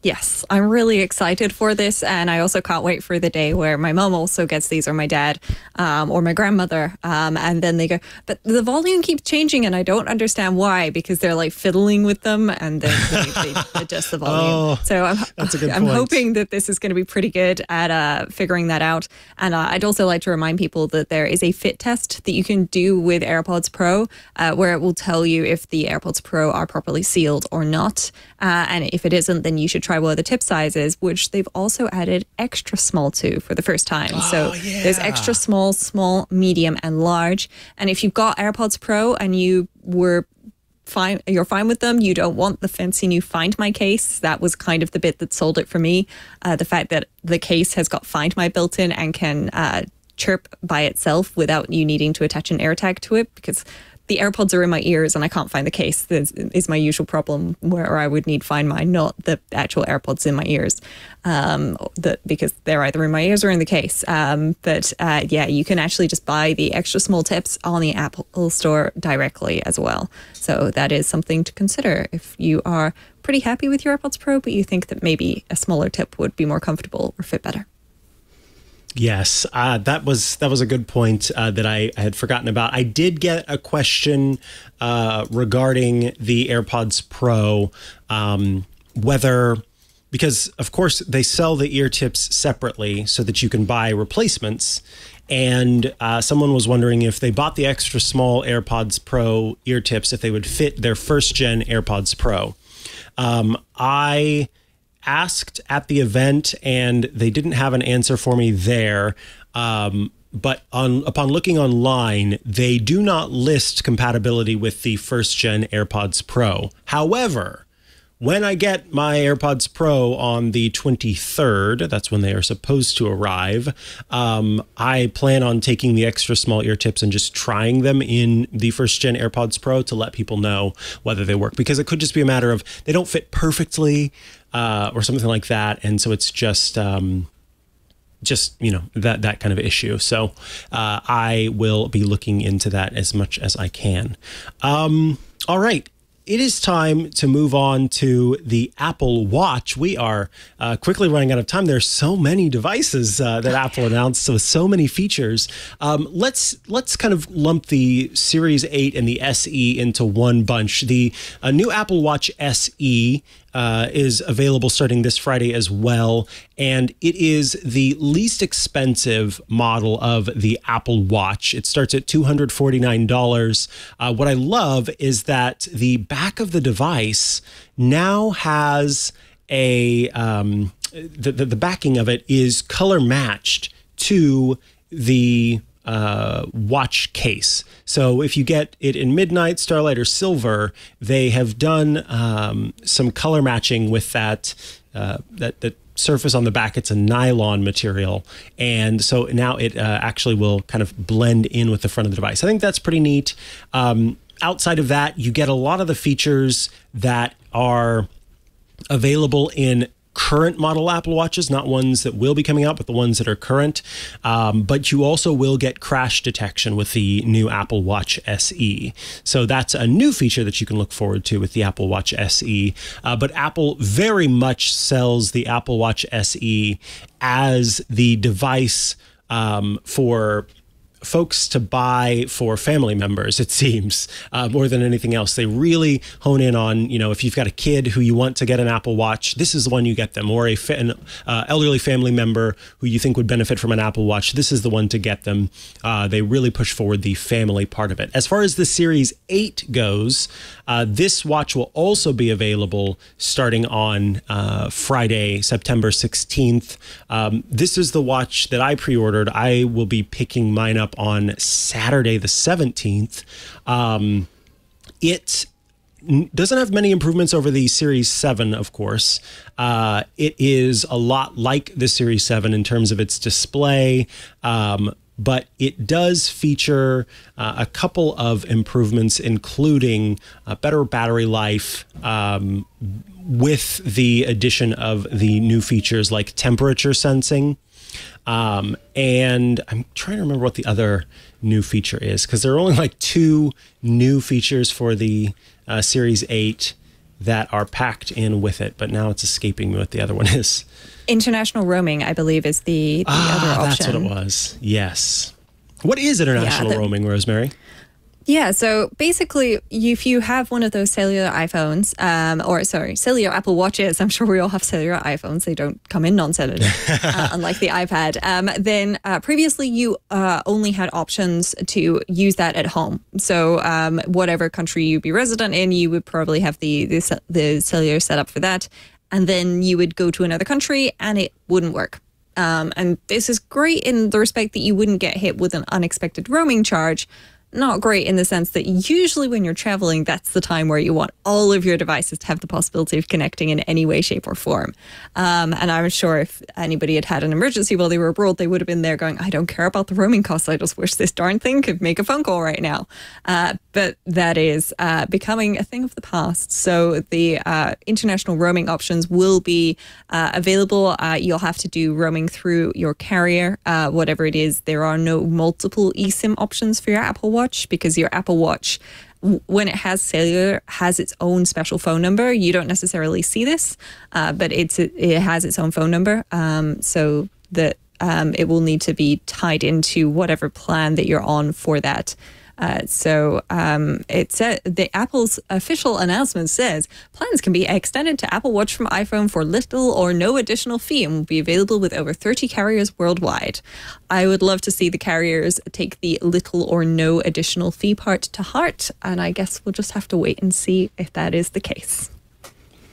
Yes, I'm really excited for this, and I also can't wait for the day where my mom also gets these, or my dad, or my grandmother, and then they go, but the volume keeps changing, and I don't understand why, because they're like fiddling with them, and then they adjust the volume. So I'm hoping that this is going to be pretty good at figuring that out. And I'd also like to remind people that there is a fit test that you can do with AirPods Pro, where it will tell you if the AirPods Pro are properly sealed or not, and if it isn't, then you should try one of the tip sizes, which they've also added extra small to for the first time. There's extra small, medium, and large. And if you've got AirPods Pro and you're fine with them, you don't want the fancy new Find My case. That was kind of the bit that sold it for me. The fact that the case has got Find My built in and can chirp by itself without you needing to attach an AirTag to it, because the AirPods are in my ears and I can't find the case. This is my usual problem, where I would need Find My, not the actual AirPods in my ears, because they're either in my ears or in the case. Yeah, you can actually just buy the extra small tips on the Apple Store directly as well. So that is something to consider if you are pretty happy with your AirPods Pro, but you think that maybe a smaller tip would be more comfortable or fit better. Yes, that was a good point that I had forgotten about. I did get a question regarding the AirPods Pro, because of course they sell the ear tips separately so that you can buy replacements. And someone was wondering if they bought the extra small AirPods Pro ear tips, if they would fit their first gen AirPods Pro. I asked at the event and they didn't have an answer for me there. But upon looking online, they do not list compatibility with the first gen AirPods Pro. However, when I get my AirPods Pro on the 23rd, that's when they are supposed to arrive, I plan on taking the extra small ear tips and just trying them in the first gen AirPods Pro to let people know whether they work, because it could just be a matter of they don't fit perfectly or something like that. And so it's just that kind of issue. So I will be looking into that as much as I can. All right. It is time to move on to the Apple Watch. We are quickly running out of time. There's so many devices that Apple announced with so many features. Let's kind of lump the Series 8 and the SE into one bunch. The new Apple Watch SE is available starting this Friday as well. And it is the least expensive model of the Apple Watch. It starts at $249. What I love is that the back of the device now has the backing of it is color matched to the watch case. So if you get it in midnight, starlight, or silver, they have done some color matching with that surface on the back. It's a nylon material, and so now it actually will kind of blend in with the front of the device. I think that's pretty neat. Outside of that, you get a lot of the features that are available in current model Apple Watches, not ones that will be coming out, but the ones that are current. But you also will get crash detection with the new Apple Watch SE. So that's a new feature that you can look forward to with the Apple Watch SE. But Apple very much sells the Apple Watch SE as the device for folks to buy for family members, it seems, more than anything else. They really hone in on, if you've got a kid who you want to get an Apple Watch, this is the one you get them, or an elderly family member who you think would benefit from an Apple Watch, this is the one to get them. They really push forward the family part of it. As far as the Series 8 goes, this watch will also be available starting on Friday, September 16th. This is the watch that I pre-ordered. I will be picking mine up on Saturday the 17th. It doesn't have many improvements over the Series 7, of course. It is a lot like the Series 7 in terms of its display, but it does feature a couple of improvements, including better battery life, with the addition of the new features like temperature sensing. And I'm trying to remember what the other new feature is, because there are only like 2 new features for the Series 8 that are packed in with it, but now it's escaping me what the other one is. International roaming, I believe, is the other option. That's what it was. Yes. What is international roaming, Rosemary? Yeah, so basically, if you have one of those cellular iPhones, cellular Apple Watches, I'm sure we all have cellular iPhones, they don't come in non-cellular, unlike the iPad, then previously you only had options to use that at home. So whatever country you'd be resident in, you would probably have the cellular setup for that, and then you would go to another country and it wouldn't work. And this is great in the respect that you wouldn't get hit with an unexpected roaming charge. Not great in the sense that usually when you're traveling, that's the time where you want all of your devices to have the possibility of connecting in any way, shape or form. And I'm sure if anybody had had an emergency while they were abroad, they would have been there going, I don't care about the roaming costs. I just wish this darn thing could make a phone call right now. But that is becoming a thing of the past. So the international roaming options will be available. You'll have to do roaming through your carrier, whatever it is. There are no multiple eSIM options for your Apple Watch, because your Apple Watch, when it has cellular, has its own special phone number. You don't necessarily see this, but it has its own phone number, so that it will need to be tied into whatever plan that you're on for that. The Apple's official announcement says plans can be extended to Apple Watch from iPhone for little or no additional fee and will be available with over 30 carriers worldwide. I would love to see the carriers take the little or no additional fee part to heart, and I guess we'll just have to wait and see if that is the case.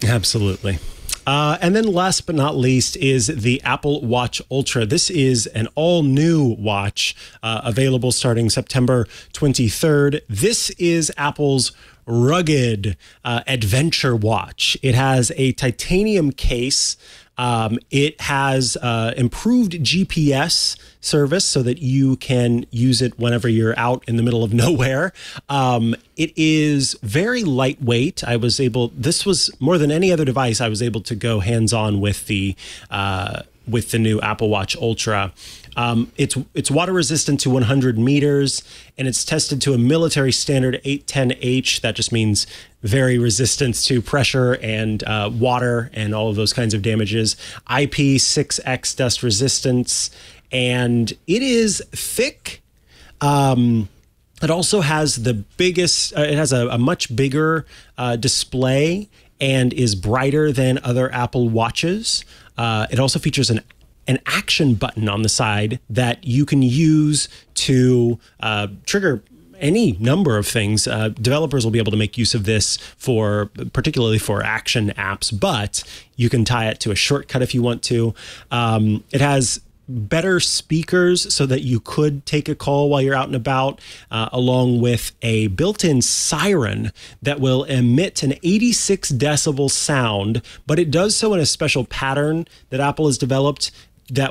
Absolutely. And then last but not least is the Apple Watch Ultra. This is an all-new watch available starting September 23rd. This is Apple's rugged adventure watch. It has a titanium case. It has improved GPS service so that you can use it whenever you're out in the middle of nowhere. It is very lightweight. This was more than any other device I was able to go hands-on with the new Apple Watch Ultra. It's water resistant to 100 meters, and it's tested to a military standard 810H. That just means very resistant to pressure and water and all of those kinds of damages. IP6X dust resistance, and it is thick. It also has the biggest, it has a much bigger display and is brighter than other Apple Watches. It also features an action button on the side that you can use to trigger any number of things. Developers will be able to make use of this particularly for action apps, but you can tie it to a shortcut if you want to. It has better speakers so that you could take a call while you're out and about, along with a built-in siren that will emit an 86 decibel sound, but it does so in a special pattern that Apple has developed that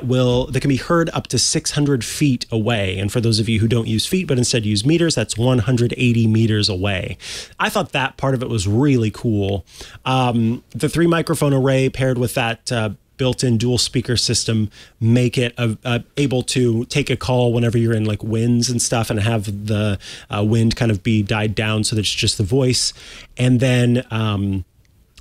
can be heard up to 600 feet away. And for those of you who don't use feet but instead use meters, that's 180 meters away. I thought that part of it was really cool. The 3 microphone array paired with that built-in dual speaker system make it able to take a call whenever you're in like winds and stuff and have the wind kind of be died down so that it's just the voice. And then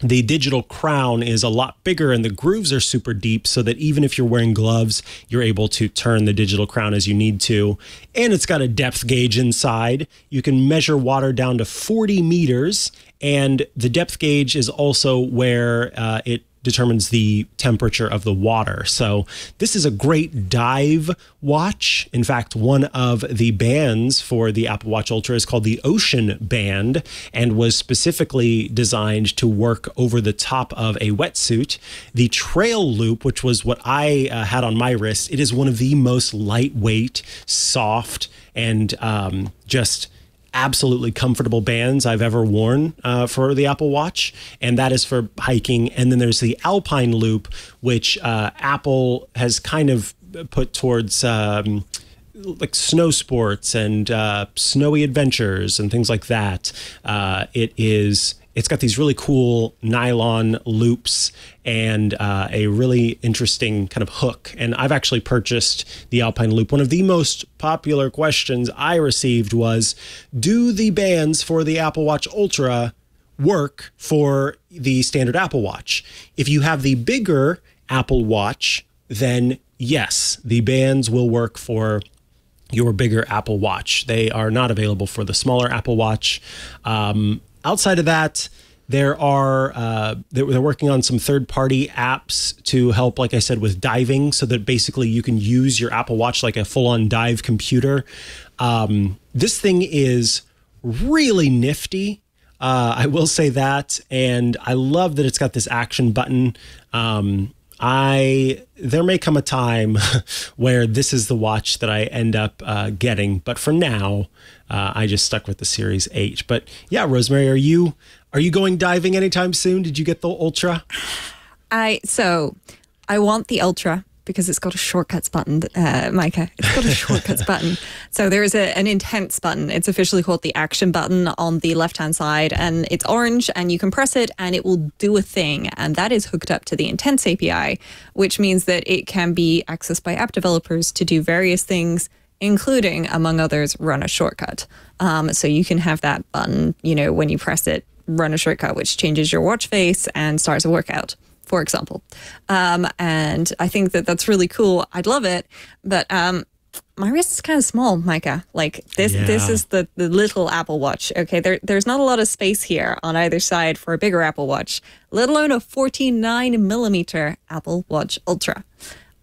the digital crown is a lot bigger and the grooves are super deep so that even if you're wearing gloves, you're able to turn the digital crown as you need to. And it's got a depth gauge inside. You can measure water down to 40 meters. And the depth gauge is also where it determines the temperature of the water. So this is a great dive watch. In fact, one of the bands for the Apple Watch Ultra is called the Ocean Band and was specifically designed to work over the top of a wetsuit. The Trail Loop, which was what I had on my wrist, it is one of the most lightweight, soft, and just absolutely comfortable bands I've ever worn for the Apple Watch, and that is for hiking. And then there's the Alpine Loop, which Apple has kind of put towards like snow sports and snowy adventures and things like that. It's got these really cool nylon loops and a really interesting kind of hook. And I've actually purchased the Alpine Loop. One of the most popular questions I received was, do the bands for the Apple Watch Ultra work for the standard Apple Watch? If you have the bigger Apple Watch, then yes, the bands will work for your bigger Apple Watch. They are not available for the smaller Apple Watch. Outside of that, they're working on some third-party apps to help, like I said, with diving, so that basically you can use your Apple Watch like a full-on dive computer. This thing is really nifty. I will say that, and I love that it's got this action button. There may come a time where this is the watch that I end up getting, but for now, I just stuck with the Series 8. But yeah, Rosemary, are you going diving anytime soon? Did you get the Ultra? I want the Ultra because it's got a shortcuts button, Mikah. It's got a shortcuts button. So there is an intense button. It's officially called the action button on the left-hand side, and it's orange, and you can press it and it will do a thing. And that is hooked up to the Intense API, which means that it can be accessed by app developers to do various things, including, among others, run a shortcut. So you can have that button, when you press it, run a shortcut, which changes your watch face and starts a workout, for example. And I think that that's really cool. I'd love it. But my wrist is kind of small, Mikah. Like this is the little Apple Watch. Okay, there's not a lot of space here on either side for a bigger Apple Watch, let alone a 49mm Apple Watch Ultra.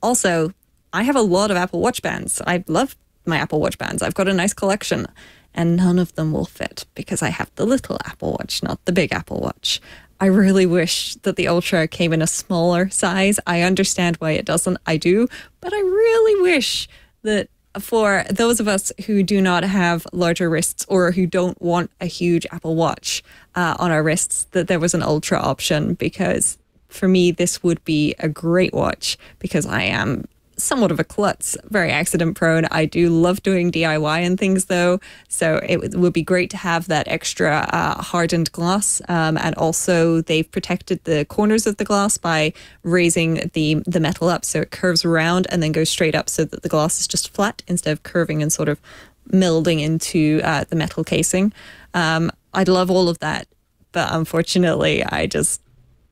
Also, I have a lot of Apple Watch bands. I love my Apple Watch bands. I've got a nice collection, and none of them will fit because I have the little Apple Watch, not the big Apple Watch. I really wish that the Ultra came in a smaller size. I understand why it doesn't. I do. But I really wish that for those of us who do not have larger wrists or who don't want a huge Apple Watch on our wrists, that there was an Ultra option, because for me, this would be a great watch because I am somewhat of a klutz, very accident prone. I do love doing DIY and things though, so it would be great to have that extra hardened glass, and also they've protected the corners of the glass by raising the metal up so it curves around and then goes straight up, so that the glass is just flat instead of curving and sort of melding into the metal casing. I'd love all of that, but unfortunately I just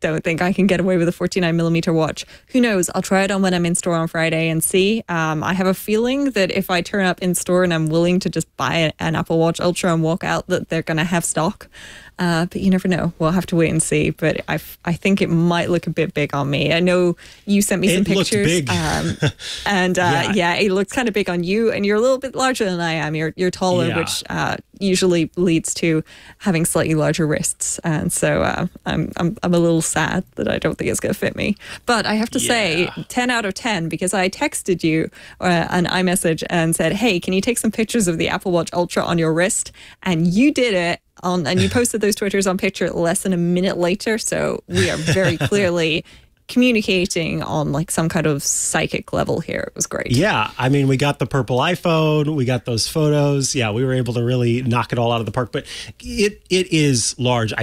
don't think I can get away with a 49mm watch. Who knows? I'll try it on when I'm in store on Friday and see. I have a feeling that if I turn up in store and I'm willing to just buy an Apple Watch Ultra and walk out, that they're going to have stock. But you never know. We'll have to wait and see. But I think it might look a bit big on me. I know you sent me some pictures. It looked big. And it looks kind of big on you. And you're a little bit larger than I am. You're taller, which usually leads to having slightly larger wrists. And so I'm a little sad that I don't think it's going to fit me. But I have to say 10 out of 10, because I texted you an iMessage and said, hey, can you take some pictures of the Apple Watch Ultra on your wrist? And you did it. And you posted those Twitters on picture less than a minute later. So we are very clearly communicating on like some kind of psychic level here. It was great. Yeah. I mean, we got the purple iPhone. We got those photos. Yeah, we were able to really knock it all out of the park. But it is large.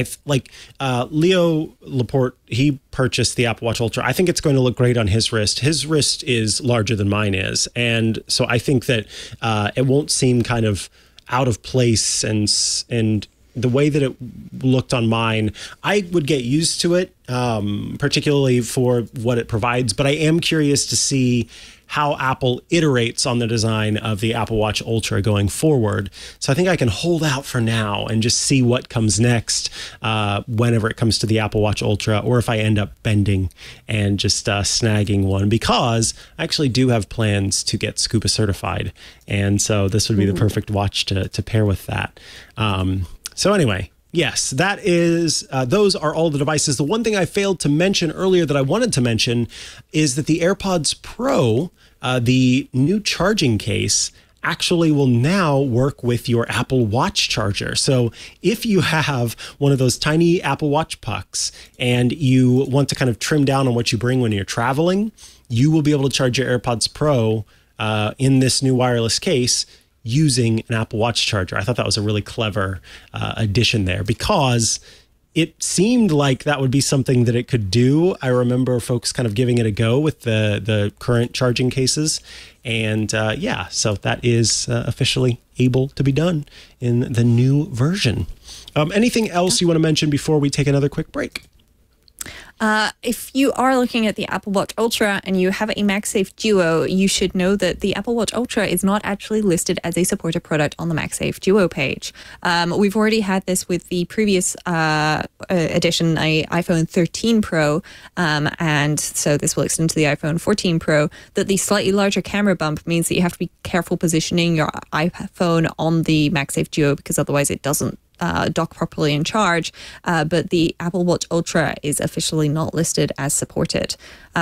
Leo Laporte, he purchased the Apple Watch Ultra. I think it's going to look great on his wrist. His wrist is larger than mine is. And so I think that it won't seem kind of out of place, and the way that it looked on mine, I would get used to it, particularly for what it provides. But I am curious to see how Apple iterates on the design of the Apple Watch Ultra going forward. So I think I can hold out for now and just see what comes next whenever it comes to the Apple Watch Ultra, or if I end up bending and just snagging one, because I actually do have plans to get scuba certified. And so this would be the perfect watch to pair with that. So anyway, yes, that is, those are all the devices. The one thing I failed to mention earlier that I wanted to mention is that the AirPods Pro, the new charging case, actually will now work with your Apple Watch charger. So if you have one of those tiny Apple Watch pucks and you want to kind of trim down on what you bring when you're traveling, you will be able to charge your AirPods Pro in this new wireless case using an Apple Watch charger. I thought that was a really clever addition there, because it seemed like that would be something that it could do. I remember folks kind of giving it a go with the current charging cases. And so that is officially able to be done in the new version. Anything else you want to mention before we take another quick break? If you are looking at the Apple Watch Ultra and you have a MagSafe Duo, you should know that the Apple Watch Ultra is not actually listed as a supported product on the MagSafe Duo page. We've already had this with the previous edition, a iPhone 13 Pro, and so this will extend to the iPhone 14 Pro, that the slightly larger camera bump means that you have to be careful positioning your iPhone on the MagSafe Duo, because otherwise it doesn't dock properly and charge, but the Apple Watch Ultra is officially not listed as supported,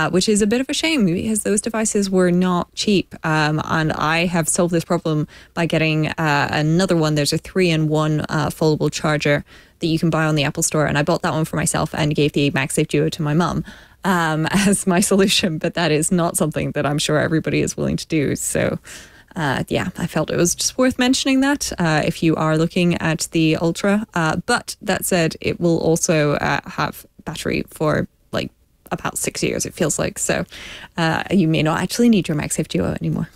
which is a bit of a shame, because those devices were not cheap, and I have solved this problem by getting another one. There's a 3-in-1 foldable charger that you can buy on the Apple Store, and I bought that one for myself and gave the MagSafe Duo to my mum as my solution, but that is not something that I'm sure everybody is willing to do. So I felt it was just worth mentioning that if you are looking at the Ultra. But that said, it will also have battery for like about 6 years, it feels like. So you may not actually need your MagSafe Duo anymore.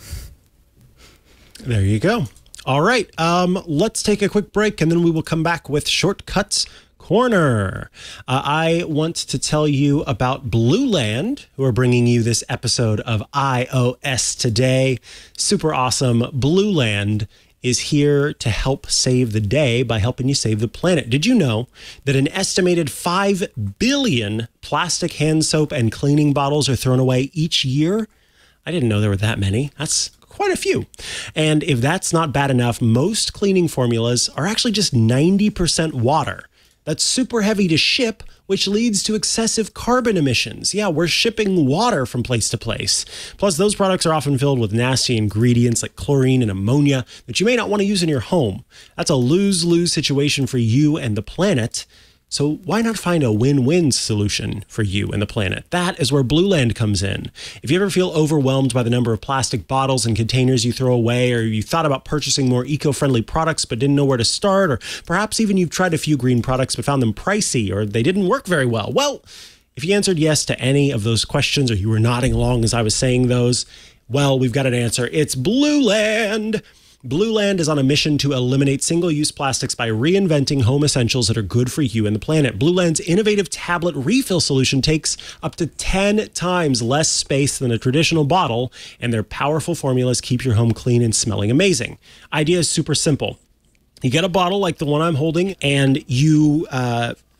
There you go. All right. Let's take a quick break, and then we will come back with Shortcuts Corner. I want to tell you about Blueland, who are bringing you this episode of iOS Today. Super awesome. Blueland is here to help save the day by helping you save the planet. Did you know that an estimated 5 billion plastic hand soap and cleaning bottles are thrown away each year? I didn't know there were that many. That's quite a few. And if that's not bad enough, most cleaning formulas are actually just 90% water. That's super heavy to ship, which leads to excessive carbon emissions. Yeah, we're shipping water from place to place. Plus, those products are often filled with nasty ingredients like chlorine and ammonia that you may not want to use in your home. That's a lose-lose situation for you and the planet. So why not find a win-win solution for you and the planet? That is where Blueland comes in. If you ever feel overwhelmed by the number of plastic bottles and containers you throw away, or you thought about purchasing more eco-friendly products but didn't know where to start, or perhaps even you've tried a few green products but found them pricey or they didn't work very well, well, if you answered yes to any of those questions, or you were nodding along as I was saying those, well, we've got an answer. It's Blueland. Blueland is on a mission to eliminate single-use plastics by reinventing home essentials that are good for you and the planet. Blueland's innovative tablet refill solution takes up to 10 times less space than a traditional bottle, and their powerful formulas keep your home clean and smelling amazing. Idea is super simple. You get a bottle like the one I'm holding, and you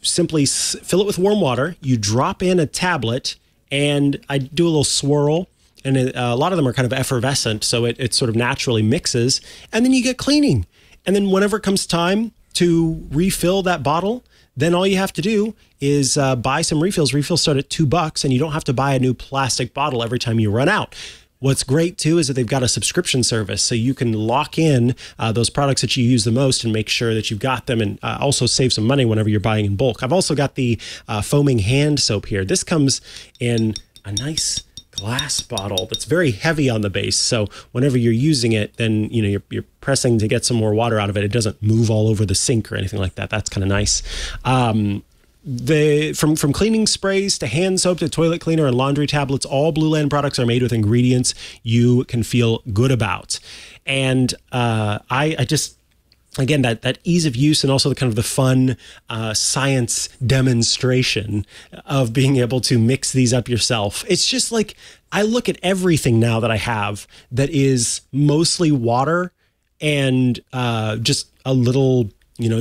simply fill it with warm water. You drop in a tablet, and I do a little swirl. And a lot of them are kind of effervescent, so it sort of naturally mixes. And then you get cleaning. And then whenever it comes time to refill that bottle, then all you have to do is buy some refills. Refills start at $2, and you don't have to buy a new plastic bottle every time you run out. What's great, too, is that they've got a subscription service, so you can lock in those products that you use the most and make sure that you've got them, and also save some money whenever you're buying in bulk. I've also got the foaming hand soap here. This comes in a nice glass bottle that's very heavy on the base, so whenever you're using it, then you're pressing to get some more water out of it. It doesn't move all over the sink or anything like that. That's kind of nice. From cleaning sprays to hand soap to toilet cleaner and laundry tablets, all Blueland products are made with ingredients you can feel good about. And I just, again, that ease of use, and also the kind of the fun science demonstration of being able to mix these up yourself. It's just like, I look at everything now that I have that is mostly water and just a little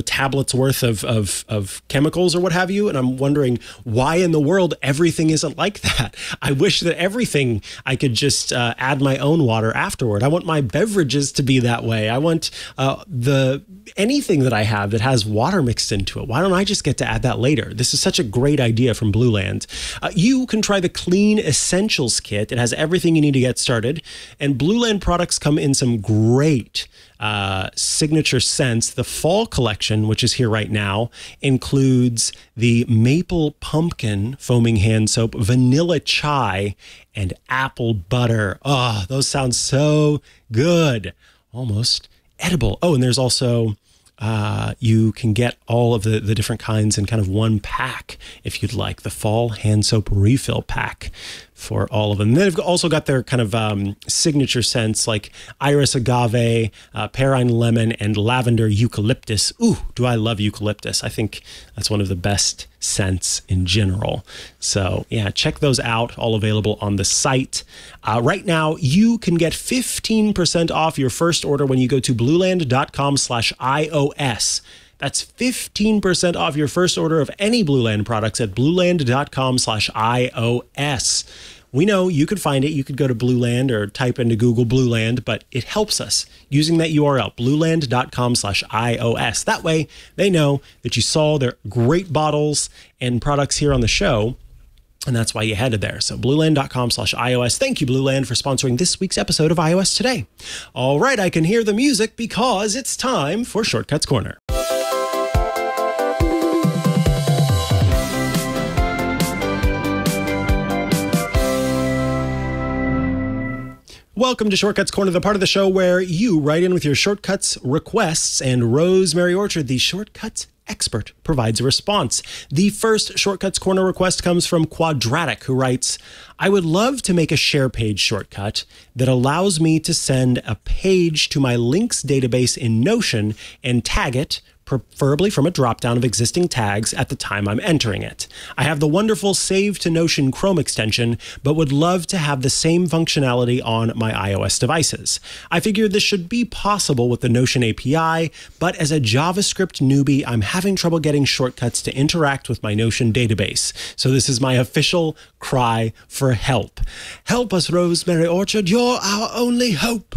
tablets worth of chemicals or what have you. And I'm wondering why in the world everything isn't like that. I wish that everything I could just add my own water afterward. I want my beverages to be that way. I want anything that I have that has water mixed into it. Why don't I just get to add that later? This is such a great idea from Blueland. You can try the Clean Essentials Kit. It has everything you need to get started. And Blueland products come in some great signature scents. The fall collection, which is here right now, includes the maple pumpkin foaming hand soap, vanilla chai, and apple butter. Oh, those sound so good. Almost edible. Oh, and there's also you can get all of the different kinds in kind of one pack if you'd like. The fall hand soap refill pack for all of them. And they've also got their kind of signature scents like iris agave, perine lemon, and lavender eucalyptus. Ooh, do I love eucalyptus. I think that's one of the best scents in general. So yeah, check those out, all available on the site. Right now, you can get 15% off your first order when you go to blueland.com/iOS. That's 15% off your first order of any Blueland products at blueland.com/iOS. We know you could find it. You could go to Blueland or type into Google Blueland, but it helps us using that URL, blueland.com/iOS. That way they know that you saw their great bottles and products here on the show. And that's why you headed there. So blueland.com/iOS. Thank you, Blueland, for sponsoring this week's episode of iOS Today. All right, I can hear the music because it's time for Shortcuts Corner. Welcome to Shortcuts Corner, the part of the show where you write in with your shortcuts requests, and Rosemary Orchard, the shortcuts expert, provides a response. The first Shortcuts Corner request comes from Cuadratic, who writes, I would love to make a share page shortcut that allows me to send a page to my links database in Notion and tag it, preferably from a dropdown of existing tags at the time I'm entering it. I have the wonderful Save to Notion Chrome extension, but would love to have the same functionality on my iOS devices. I figured this should be possible with the Notion API, but as a JavaScript newbie, I'm having trouble getting shortcuts to interact with my Notion database. So this is my official cry for help. Help us, Rosemary Orchard. You're our only hope.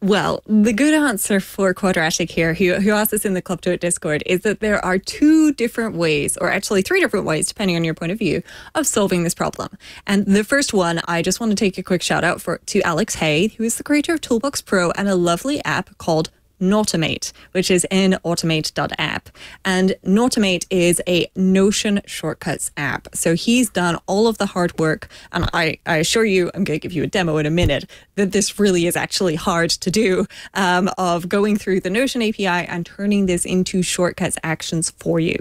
Well, the good answer for Cuadratic here, who asked us in the Club TWiT Discord, is that there are two different ways, or actually three different ways, depending on your point of view, of solving this problem. And the first one, I just want to take a quick shout out to Alex Hay, who is the creator of Toolbox Pro and a lovely app called Nautomate, which is nautomate.app. And Nautomate is a Notion shortcuts app. So he's done all of the hard work. And I assure you, I'm going to give you a demo in a minute, that this really is actually hard to do, of going through the Notion API and turning this into shortcuts actions for you.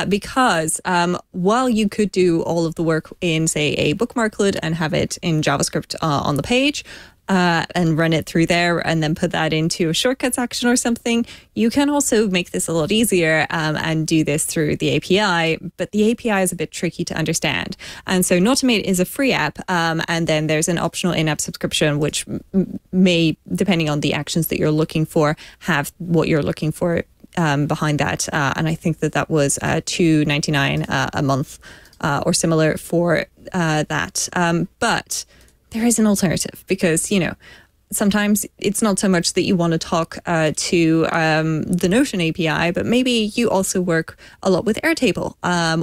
Because while you could do all of the work in, say, a bookmarklet and have it in JavaScript on the page, and run it through there and then put that into a shortcuts action or something, you can also make this a lot easier and do this through the API, but the API is a bit tricky to understand. And so Nautomate is a free app, and then there's an optional in-app subscription, which may, depending on the actions that you're looking for, have what you're looking for behind that. And I think that was $2.99 a month or similar for that. But there is an alternative because, sometimes it's not so much that you want to talk to the Notion API, but maybe you also work a lot with Airtable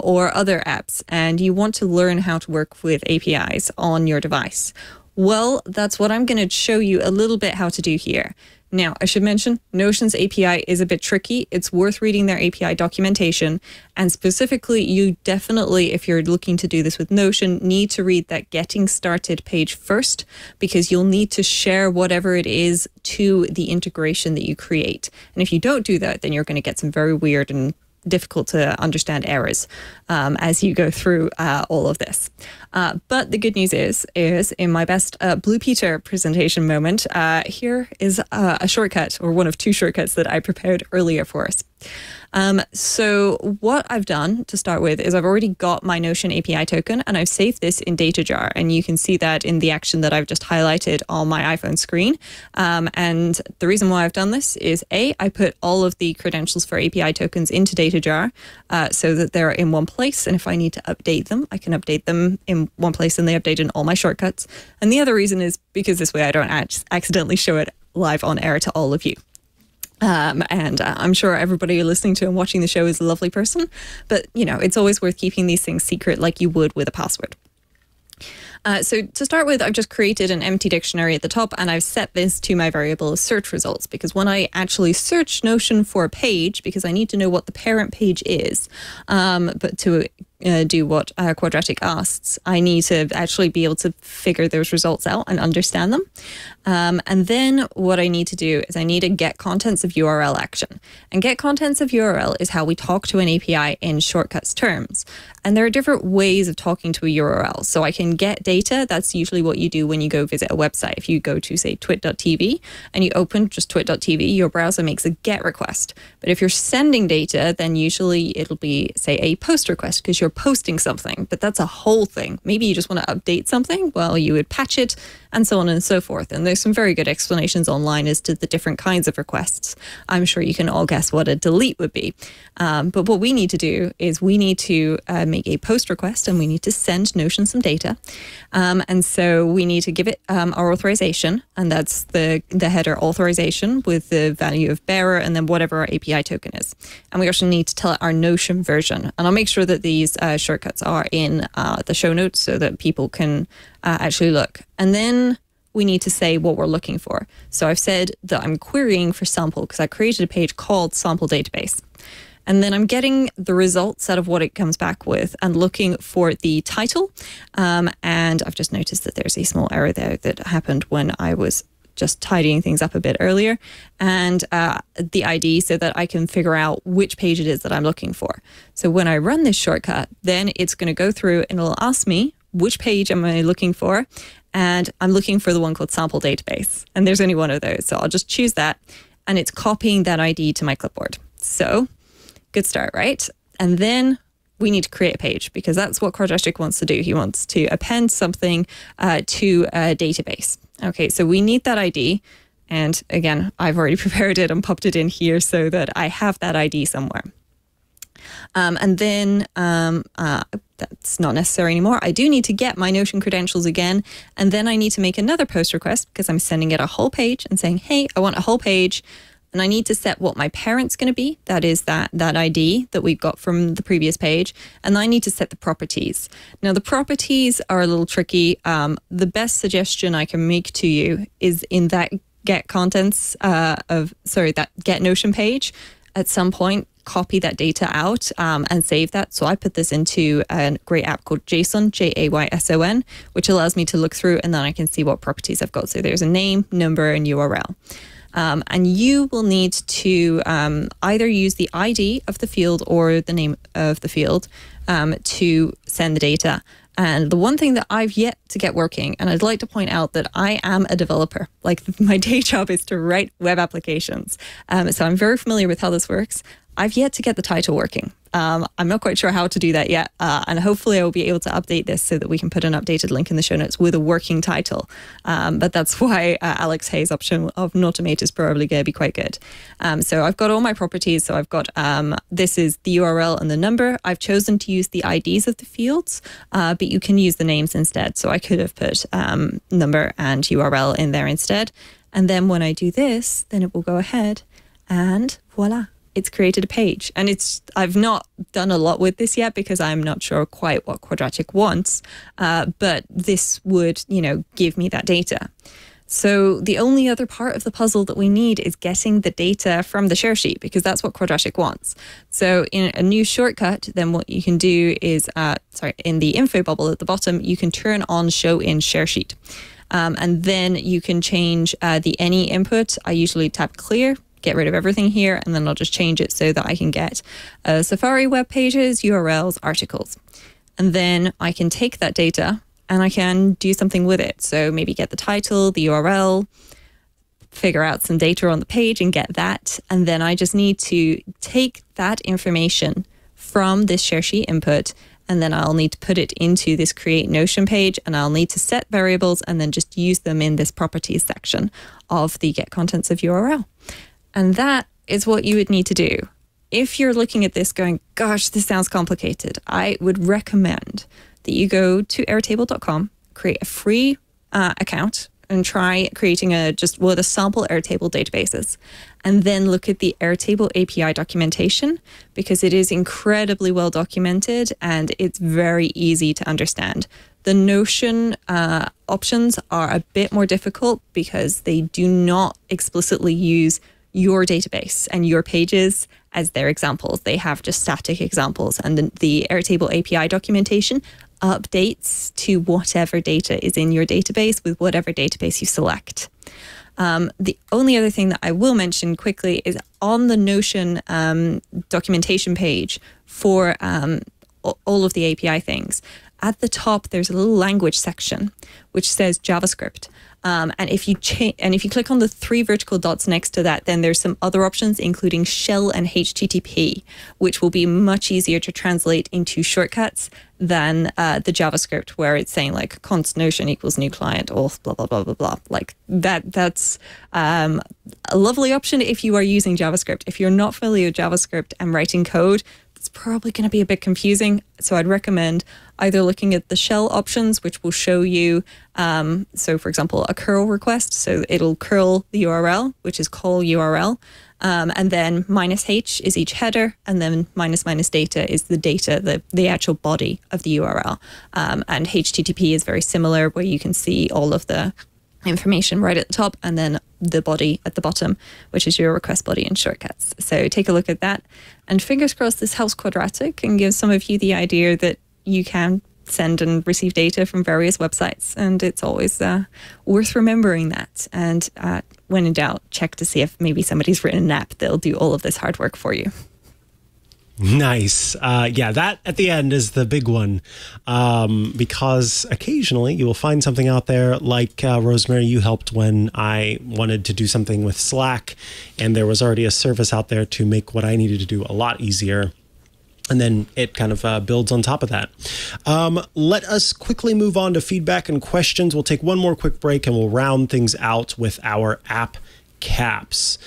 or other apps, and you want to learn how to work with APIs on your device. Well, that's what I'm going to show you a little bit how to do here. Now, I should mention, Notion's API is a bit tricky. It's worth reading their API documentation. And specifically, you definitely, if you're looking to do this with Notion, need to read that Getting Started page first, because you'll need to share whatever it is to the integration that you create. And if you don't do that, then you're going to get some very weird and difficult to understand errors as you go through all of this. But the good news is in my best Blue Peter presentation moment, here is a shortcut, or one of two shortcuts that I prepared earlier for us. So what I've done to start with is I've already got my Notion API token and I've saved this in DataJar. And you can see that in the action that I've just highlighted on my iPhone screen. And the reason why I've done this is I put all of the credentials for API tokens into DataJar so that they're in one place. And if I need to update them, I can update them in one place and they update in all my shortcuts. And the other reason is because this way I don't accidentally show it live on air to all of you. And I'm sure everybody listening to and watching the show is a lovely person, but it's always worth keeping these things secret like you would with a password. So to start with, I've just created an empty dictionary at the top and I've set this to my variable search results because when I actually search Notion for a page, because I need to know what the parent page is, but to do what Cuadratic asks, I need to actually be able to figure those results out and understand them. And then what I need to do is I need a get contents of URL action. And get contents of URL is how we talk to an API in shortcuts terms. And there are different ways of talking to a URL. So I can get data. That's usually what you do when you go visit a website. If you go to, say, twit.tv and you open just twit.tv, your browser makes a get request. But if you're sending data, then usually it'll be, say, a post request because you're posting something. But that's a whole thing. Maybe you just want to update something. Well, you would patch it and so on and so forth. And there's some very good explanations online as to the different kinds of requests. I'm sure you can all guess what a delete would be. But what we need to do is we need to make a post request and we need to send Notion some data. And so we need to give it our authorization, and that's the header authorization with the value of bearer and then whatever our API token is. And we also need to tell it our Notion version. And I'll make sure that these shortcuts are in the show notes so that people can actually look. And then we need to say what we're looking for. So I've said that I'm querying for sample because I created a page called sample database. And then I'm getting the results out of what it comes back with and looking for the title. And I've just noticed that there's a small error there that happened when I was just tidying things up a bit earlier, and the ID so that I can figure out which page it is that I'm looking for. So when I run this shortcut, then it's going to go through and it'll ask me which page am I looking for, and I'm looking for the one called sample database. And there's only one of those. So I'll just choose that and it's copying that ID to my clipboard. So good start, right? And then we need to create a page because that's what Cuadratic wants to do. He wants to append something to a database. Okay, so we need that ID. And again, I've already prepared it and popped it in here so that I have that ID somewhere. And then that's not necessary anymore. I do need to get my Notion credentials again. And then I need to make another post request because I'm sending it a whole page and saying, hey, I want a whole page. And I need to set what my parent's going to be. That is that ID that we've got from the previous page. And I need to set the properties. Now, the properties are a little tricky. The best suggestion I can make to you is in that get contents that get Notion page, at some point, copy that data out and save that. So I put this into a great app called JSON, Jayson, which allows me to look through and then I can see what properties I've got. So there's a name, number, and URL. And you will need to either use the ID of the field or the name of the field to send the data. And the one thing that I've yet to get working, and I'd like to point out that I am a developer, like my day job is to write web applications. So I'm very familiar with how this works. I've yet to get the title working. I'm not quite sure how to do that yet. And hopefully I will be able to update this so that we can put an updated link in the show notes with a working title. But that's why Alex Hayes' option of Nautomate is probably going to be quite good. So I've got all my properties. So I've got, this is the URL and the number. I've chosen to use the IDs of the fields, but you can use the names instead. So I could have put number and URL in there instead. And then when I do this, then it will go ahead and voila. It's created a page. And I've not done a lot with this yet because I'm not sure quite what Cuadratic wants, but this would, give me that data. So the only other part of the puzzle that we need is getting the data from the share sheet because that's what Cuadratic wants. So in a new shortcut, then what you can do is, in the info bubble at the bottom, you can turn on show in share sheet. And then you can change the any input. I usually tap clear, get rid of everything here, and then I'll just change it so that I can get Safari web pages, URLs, articles. And then I can take that data and I can do something with it. So maybe get the title, the URL, figure out some data on the page and get that. And then I just need to take that information from this share sheet input, and then I'll need to put it into this create Notion page, and I'll need to set variables and then just use them in this properties section of the get contents of URL. And that is what you would need to do. If you're looking at this going, gosh, this sounds complicated, I would recommend that you go to airtable.com, create a free account, and try creating just one of the sample Airtable databases, and then look at the Airtable API documentation, because it is incredibly well documented and it's very easy to understand. The Notion options are a bit more difficult because they do not explicitly use your database and your pages as their examples. They have just static examples, and the Airtable API documentation updates to whatever data is in your database with whatever database you select. The only other thing that I will mention quickly is on the Notion documentation page for all of the API things. At the top, there's a little language section which says JavaScript. And if you click on the 3 vertical dots next to that, then there's some other options, including shell and HTTP, which will be much easier to translate into shortcuts than the JavaScript, where it's saying like const notion equals new client or blah, blah, blah, blah, blah. Like that's a lovely option if you are using JavaScript. If you're not familiar with JavaScript and writing code, it's probably going to be a bit confusing. So I'd recommend either looking at the shell options, which will show you, so for example, a curl request. So it'll curl the URL, which is call URL. And then -h is each header, and then -- data is the data, the actual body of the URL. And HTTP is very similar, where you can see all of the information right at the top, and then the body at the bottom, which is your request body and shortcuts. So take a look at that, and fingers crossed this helps Cuadratic and gives some of you the idea that you can send and receive data from various websites, and it's always worth remembering that. And when in doubt, check to see if maybe somebody's written an app that'll do all of this hard work for you. Nice. Yeah, that at the end is the big one, because occasionally you will find something out there like Rosemary, you helped when I wanted to do something with Slack, and there was already a service out there to make what I needed to do a lot easier. And then it kind of builds on top of that. Let us quickly move on to feedback and questions. We'll take one more quick break and we'll round things out with our app caps.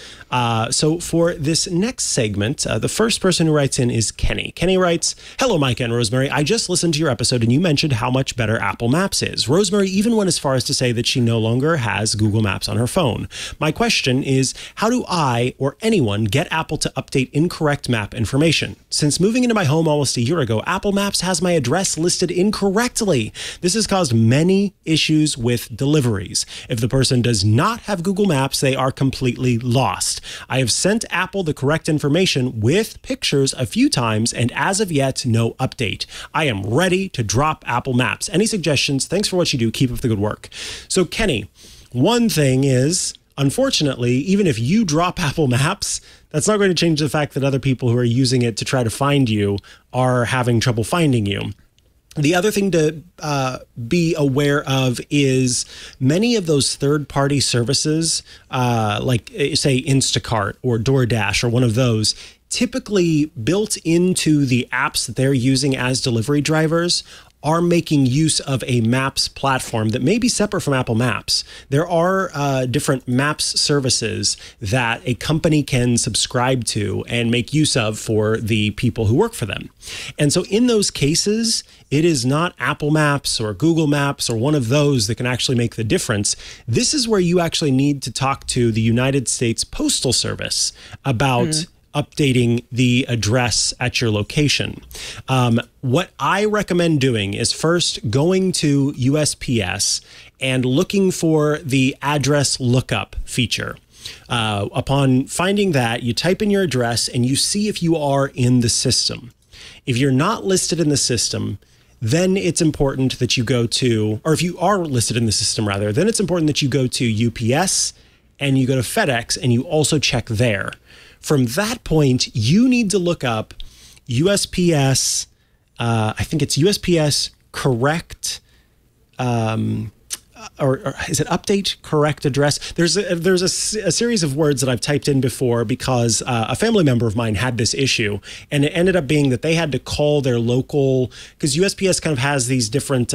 So for this next segment, the first person who writes in is Kenny. Kenny writes, "Hello, Mikah and Rosemary. I just listened to your episode and you mentioned how much better Apple Maps is. Rosemary even went as far as to say that she no longer has Google Maps on her phone. My question is, how do I or anyone get Apple to update incorrect map information? Since moving into my home almost a year ago, Apple Maps has my address listed incorrectly. This has caused many issues with deliveries. If the person does not have Google Maps, they are completely lost. I have sent Apple the correct information with pictures a few times, and as of yet, no update. I am ready to drop Apple Maps. Any suggestions? Thanks for what you do. Keep up the good work." So Kenny, one thing is, unfortunately, even if you drop Apple Maps, that's not going to change the fact that other people who are using it to try to find you are having trouble finding you. The other thing to be aware of is many of those third-party services, like say Instacart or DoorDash or one of those, typically built into the apps that they're using as delivery drivers are making use of a Maps platform that may be separate from Apple Maps. There are different Maps services that a company can subscribe to and make use of for the people who work for them. And so in those cases, it is not Apple Maps or Google Maps or one of those that can actually make the difference. This is where you actually need to talk to the United States Postal Service about updating the address at your location. What I recommend doing is first going to USPS and looking for the address lookup feature. Upon finding that, you type in your address and you see if you are in the system. If you're not listed in the system, then it's important that you go to, or if you are listed in the system rather, then it's important that you go to UPS and you go to FedEx and you also check there. From that point, you need to look up USPS, I think it's USPS correct or is it update correct address? There's a series of words that I've typed in before because a family member of mine had this issue, and it ended up being that they had to call their local, because USPS kind of has these different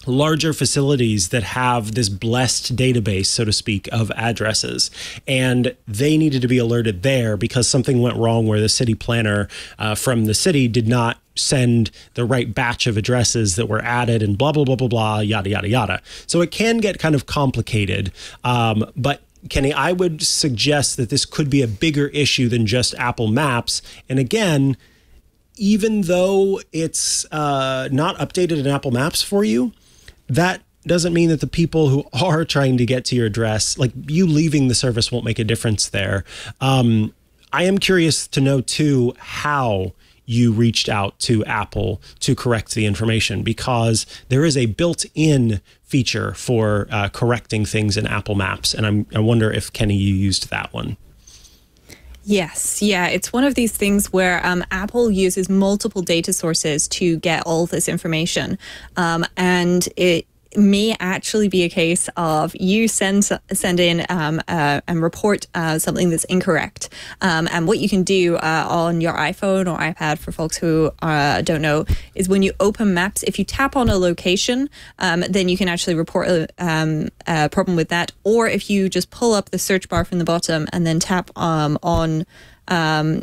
larger facilities that have this blessed database, so to speak, of addresses. And they needed to be alerted there because something went wrong where the city planner from the city did not send the right batch of addresses that were added and blah, blah, blah, blah, blah, yada, yada, yada. So it can get kind of complicated. But Kenny, I would suggest that this could be a bigger issue than just Apple Maps. And again, even though it's not updated in Apple Maps for you, that doesn't mean that the people who are trying to get to your address, like you leaving the service, won't make a difference there. I am curious to know, too, how you reached out to Apple to correct the information, because there is a built-in feature for correcting things in Apple Maps. And I wonder if, Kenny, you used that one. Yes. Yeah. It's one of these things where Apple uses multiple data sources to get all this information. And it may actually be a case of you send in and report something that's incorrect. And what you can do on your iPhone or iPad, for folks who don't know, is when you open Maps, if you tap on a location, then you can actually report a problem with that. Or if you just pull up the search bar from the bottom and then tap on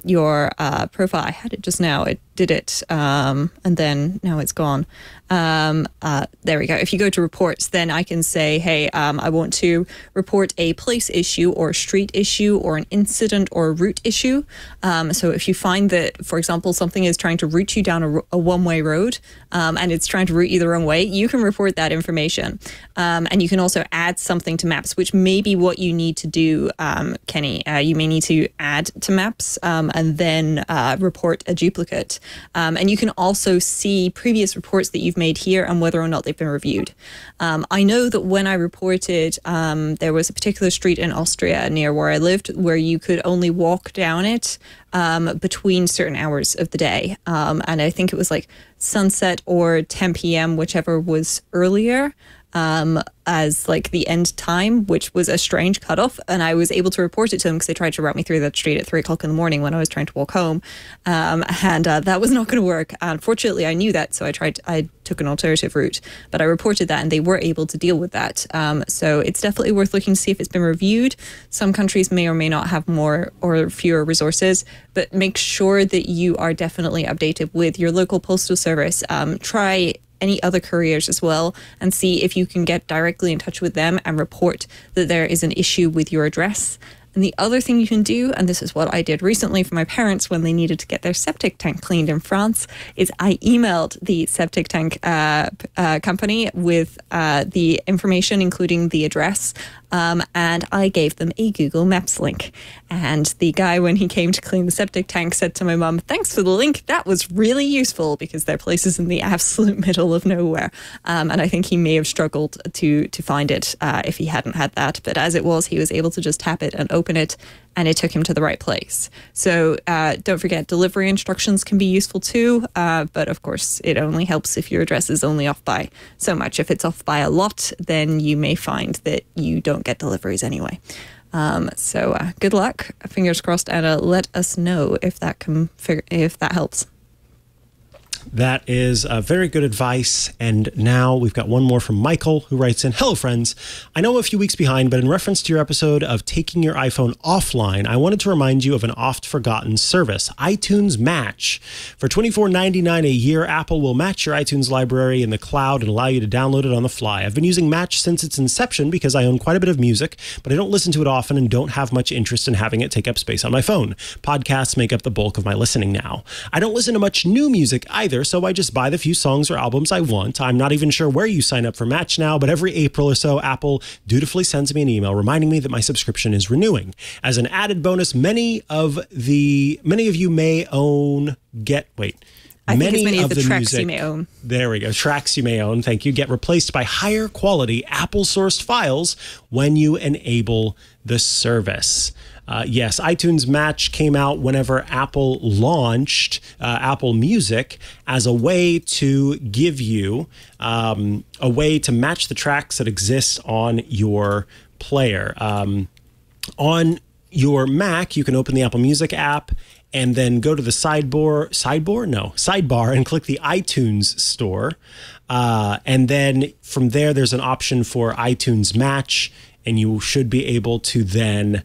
your profile. I had it just now. It did it, and then now it's gone. There we go. If you go to reports, then I can say, hey, I want to report a place issue or a street issue or an incident or a route issue. So if you find that, for example, something is trying to route you down a one-way road, and it's trying to route you the wrong way, you can report that information. And you can also add something to Maps, which may be what you need to do, Kenny. You may need to add to Maps and then report a duplicate. And you can also see previous reports that you've made here and whether or not they've been reviewed. I know that when I reported, there was a particular street in Austria near where I lived where you could only walk down it between certain hours of the day. And I think it was like sunset or 10 p.m., whichever was earlier, as like the end time, which was a strange cutoff. And I was able to report it to them because they tried to route me through that street at 3 o'clock in the morning when I was trying to walk home. And that was not going to work. Unfortunately, I knew that. So I took an alternative route, but I reported that and they were able to deal with that. So it's definitely worth looking to see if it's been reviewed. Some countries may or may not have more or fewer resources, but make sure that you are definitely updated with your local postal service. Try any other couriers as well and see if you can get directly in touch with them and report that there is an issue with your address. And the other thing you can do, and this is what I did recently for my parents when they needed to get their septic tank cleaned in France, is I emailed the septic tank company with the information, including the address, and I gave them a Google Maps link. And the guy, when he came to clean the septic tank, said to my mum, "Thanks for the link. That was really useful," because their place is in the absolute middle of nowhere. And I think he may have struggled to find it if he hadn't had that. But as it was, he was able to just tap it and open it, and it took him to the right place. So don't forget, delivery instructions can be useful too. But of course, it only helps if your address is only off by so much. If it's off by a lot, then you may find that you don't get deliveries anyway. So good luck. Fingers crossed, Anna. Let us know if that helps. That is very good advice. And now we've got one more from Michael, who writes in, "Hello, friends. I know I'm a few weeks behind, but in reference to your episode of taking your iPhone offline, I wanted to remind you of an oft-forgotten service, iTunes Match. For $24.99 a year, Apple will match your iTunes library in the cloud and allow you to download it on the fly. I've been using Match since its inception because I own quite a bit of music, but I don't listen to it often and don't have much interest in having it take up space on my phone. Podcasts make up the bulk of my listening now. I don't listen to much new music either, so I just buy the few songs or albums I want. I'm not even sure where you sign up for Match now, but every April or so, Apple dutifully sends me an email reminding me that my subscription is renewing. As an added bonus, many of you may own many of the tracks music, you may own. There we go. Tracks you may own. Thank you. Get replaced by higher quality Apple sourced files when you enable the service. Yes, iTunes Match came out whenever Apple launched Apple Music as a way to give you a way to match the tracks that exist on your player. On your Mac, you can open the Apple Music app and then go to the sidebar and click the iTunes store. And then from there's an option for iTunes Match, and you should be able to then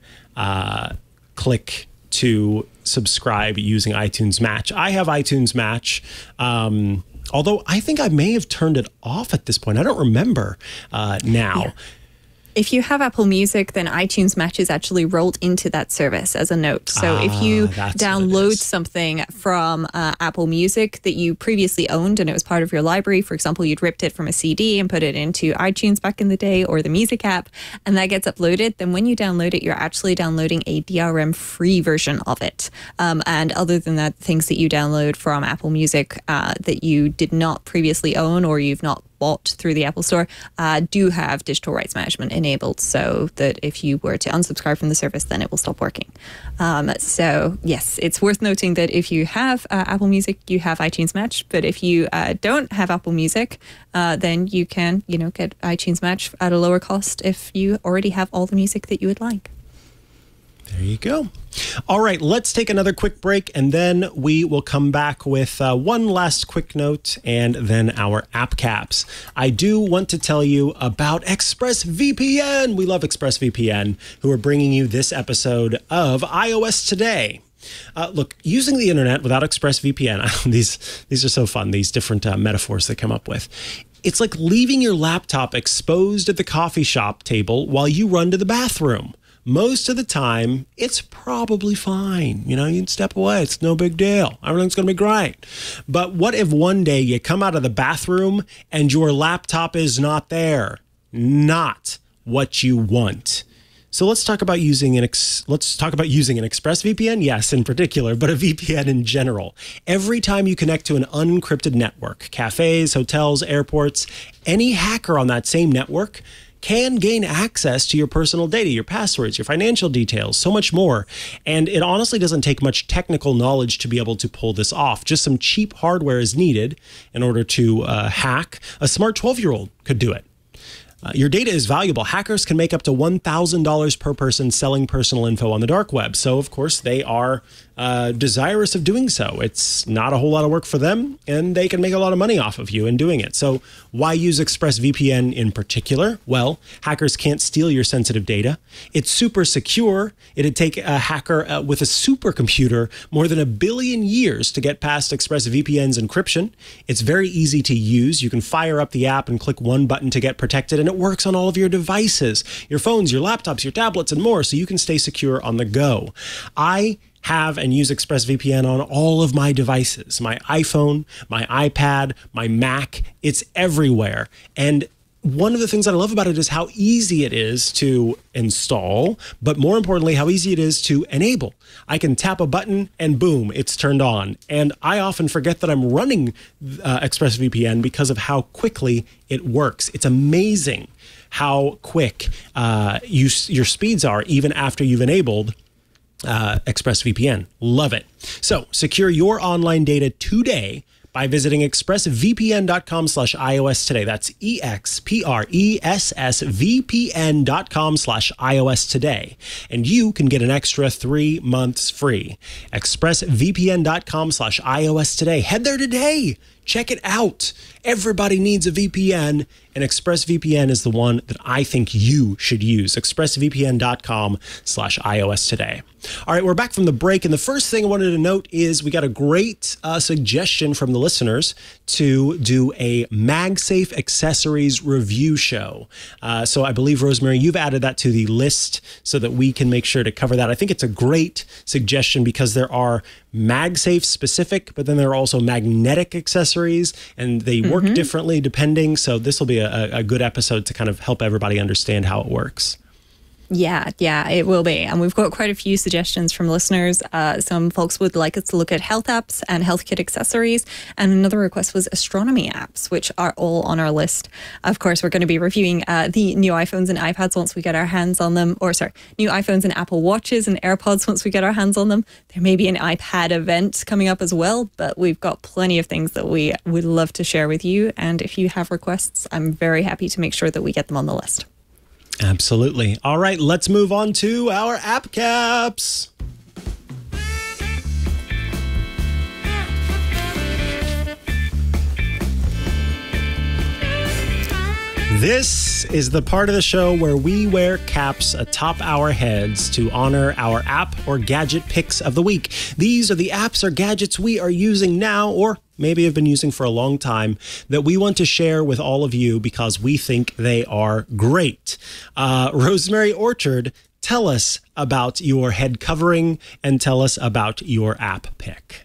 click to subscribe using iTunes Match. I have iTunes Match, although I think I may have turned it off at this point. I don't remember now. Yeah. If you have Apple Music, then iTunes Match is actually rolled into that service as a note. So if you download something from Apple Music that you previously owned and it was part of your library, for example, you'd ripped it from a CD and put it into iTunes back in the day or the Music app, and that gets uploaded, then when you download it, you're actually downloading a DRM-free version of it. And other than that, things that you download from Apple Music that you did not previously own or you've not bought through the Apple Store do have digital rights management enabled, so that if you were to unsubscribe from the service, then it will stop working. So yes, it's worth noting that if you have Apple Music, you have iTunes Match, but if you don't have Apple Music, then you can get iTunes Match at a lower cost if you already have all the music that you would like. There you go. All right, let's take another quick break, and then we will come back with one last quick note and then our app caps. I do want to tell you about ExpressVPN. We love ExpressVPN, who are bringing you this episode of iOS Today. Look, using the internet without ExpressVPN, these are so fun, these different metaphors they come up with. It's like leaving your laptop exposed at the coffee shop table while you run to the bathroom. Most of the time, it's probably fine. You can step away. It's no big deal. Everything's going to be great. But what if one day you come out of the bathroom and your laptop is not there? Not what you want. So let's talk about using an ExpressVPN, yes, in particular, but a VPN in general. Every time you connect to an unencrypted network, cafes, hotels, airports, any hacker on that same network can gain access to your personal data, your passwords, your financial details, so much more. And it honestly doesn't take much technical knowledge to be able to pull this off. Just some cheap hardware is needed in order to hack. A smart 12-year-old could do it. Your data is valuable. Hackers can make up to $1,000 per person selling personal info on the dark web. So, of course, they are desirous of doing so. It's not a whole lot of work for them, and they can make a lot of money off of you in doing it. So why use ExpressVPN in particular? Well, hackers can't steal your sensitive data. It's super secure. It'd take a hacker with a supercomputer more than 1 billion years to get past ExpressVPN's encryption. It's very easy to use. You can fire up the app and click one button to get protected, and it works on all of your devices, your phones, your laptops, your tablets, and more, so you can stay secure on the go. I have and use ExpressVPN on all of my devices, my iPhone, my iPad, my Mac. It's everywhere. And one of the things that I love about it is how easy it is to install, but more importantly, how easy it is to enable. I can tap a button and boom, it's turned on. And I often forget that I'm running ExpressVPN because of how quickly it works. It's amazing how quick your speeds are even after you've enabled ExpressVPN. Love it. So secure your online data today by visiting expressvpn.com/iOS today. That's expressvpn.com/iOS today. And you can get an extra 3 months free. expressvpn.com/iOS today. Head there today. Check it out. Everybody needs a VPN, and ExpressVPN is the one that I think you should use. expressvpn.com/iOS today. All right, we're back from the break, and the first thing I wanted to note is we got a great suggestion from the listeners to do a MagSafe accessories review show. So I believe, Rosemary, you've added that to the list so that we can make sure to cover that. I think it's a great suggestion because there are MagSafe specific, but then there are also magnetic accessories, and they work differently depending. So this will be a good episode to kind of help everybody understand how it works. Yeah, it will be. And we've got quite a few suggestions from listeners. Some folks would like us to look at health apps and health kit accessories. And another request was astronomy apps, which are all on our list. Of course, we're going to be reviewing the new iPhones and iPads once we get our hands on them. New iPhones and Apple Watches and AirPods once we get our hands on them. There may be an iPad event coming up as well, but we've got plenty of things that we would love to share with you. And if you have requests, I'm very happy to make sure that we get them on the list. Absolutely. All right, let's move on to our app caps. This is the part of the show where we wear caps atop our heads to honor our app or gadget picks of the week. These are the apps or gadgets we are using now, or maybe have been using for a long time, that we want to share with all of you because we think they are great. Rosemary Orchard, tell us about your head covering and tell us about your app pick.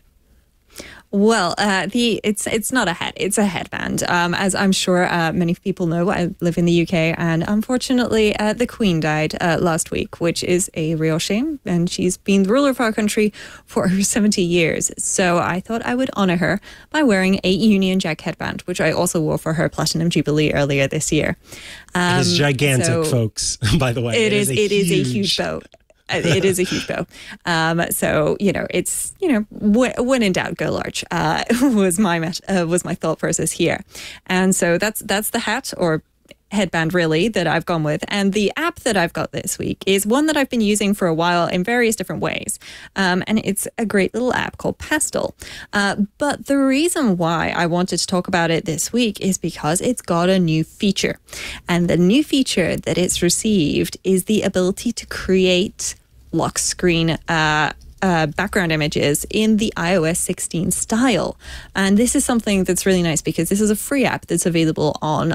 Well, it's not a hat, it's a headband. As I'm sure many people know, I live in the UK, and unfortunately the Queen died last week, which is a real shame, and she's been the ruler of our country for over 70 years. So I thought I would honour her by wearing a Union Jack headband, which I also wore for her Platinum Jubilee earlier this year. It is gigantic, folks, by the way. It is a huge bow. It is a huge bow. So, it's, when in doubt, go large, was my thought process here. And so that's the hat or headband really that I've gone with. And the app that I've got this week is one that I've been using for a while in various different ways. And it's a great little app called Pastel. But the reason why I wanted to talk about it this week is because it's got a new feature. And the new feature that it's received is the ability to create lock screen background images in the iOS 16 style. And this is something that's really nice because this is a free app that's available on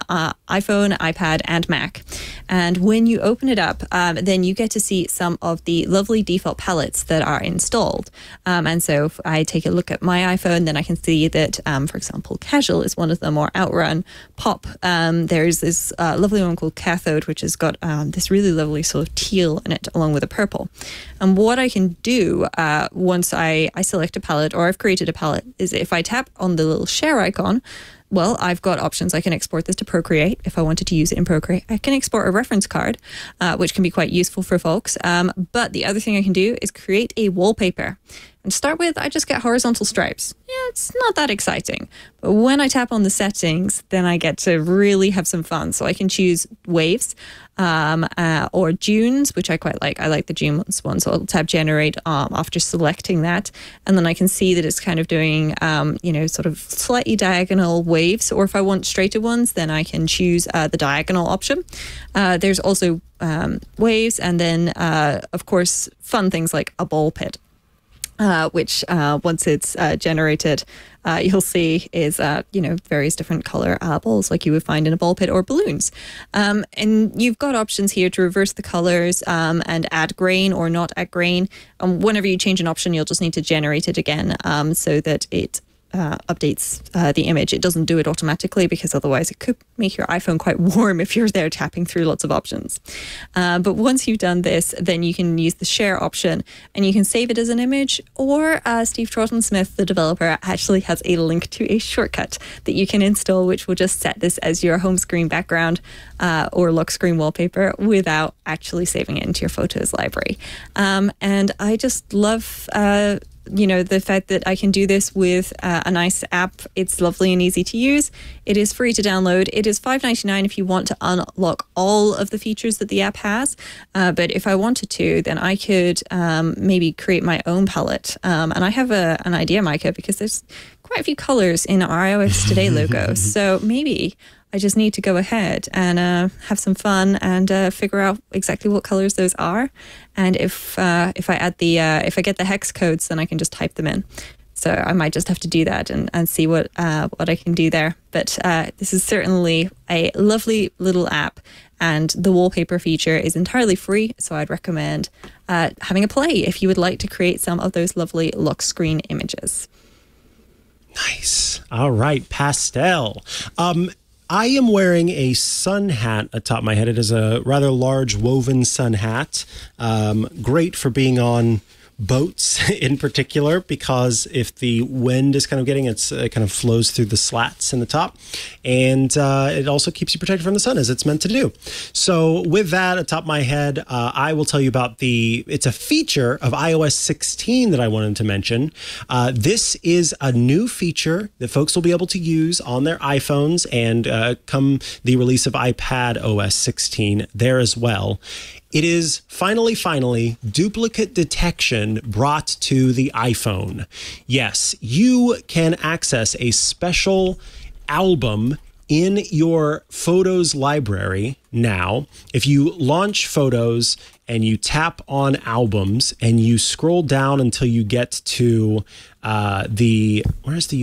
iPhone, iPad, and Mac. And when you open it up, then you get to see some of the lovely default palettes that are installed. And so if I take a look at my iPhone, then I can see that, for example, Casual is one of them, or Outrun, Pop. There's this lovely one called Cathode, which has got this really lovely sort of teal in it, along with a purple. And what I can do once I select a palette, or I've created a palette, is if I tap on the little share icon, well, I've got options. I can export this to Procreate if I wanted to use it in Procreate. I can export a reference card, which can be quite useful for folks. But the other thing I can do is create a wallpaper. And to start with, I just get horizontal stripes. Yeah, it's not that exciting. But when I tap on the settings, then I get to really have some fun. So I can choose waves or dunes, which I quite like. I like the dunes one. So I'll tap generate after selecting that. And then I can see that it's kind of doing, sort of slightly diagonal waves. Or if I want straighter ones, then I can choose the diagonal option. There's also waves, and then, of course, fun things like a ball pit. Which once it's generated, you'll see is, various different color balls like you would find in a ball pit, or balloons. And you've got options here to reverse the colors and add grain or not add grain. Whenever you change an option, you'll just need to generate it again so that it updates the image. It doesn't do it automatically because otherwise it could make your iPhone quite warm if you're there tapping through lots of options. But once you've done this, then you can use the share option and you can save it as an image, or Steve Troughton-Smith, the developer, actually has a link to a shortcut that you can install, which will just set this as your home screen background or lock screen wallpaper without actually saving it into your Photos library. And I just love the fact that I can do this with a nice app. It's lovely and easy to use. It is free to download. It is $5.99 if you want to unlock all of the features that the app has. But if I wanted to, then I could maybe create my own palette. And I have an idea, Mikah, because there's quite a few colors in our iOS Today logo. So maybe I just need to go ahead and have some fun and figure out exactly what colors those are. And if I add if I get the hex codes, then I can just type them in. So I might just have to do that and see what I can do there. But this is certainly a lovely little app, and the wallpaper feature is entirely free. So I'd recommend having a play if you would like to create some of those lovely lock screen images. Nice. All right, Pastel. I am wearing a sun hat atop my head. It is a rather large woven sun hat. Great for being on boats in particular, because if the wind is kind of getting, it kind of flows through the slats in the top, and it also keeps you protected from the sun, as it's meant to do. So with that atop my head, I will tell you about it's a feature of iOS 16 that I wanted to mention. This is a new feature that folks will be able to use on their iPhones, and come the release of iPad OS 16 there as well. It is finally duplicate detection brought to the iPhone. Yes, you can access a special album in your Photos library now. If you launch Photos and you tap on Albums and you scroll down until you get to where's the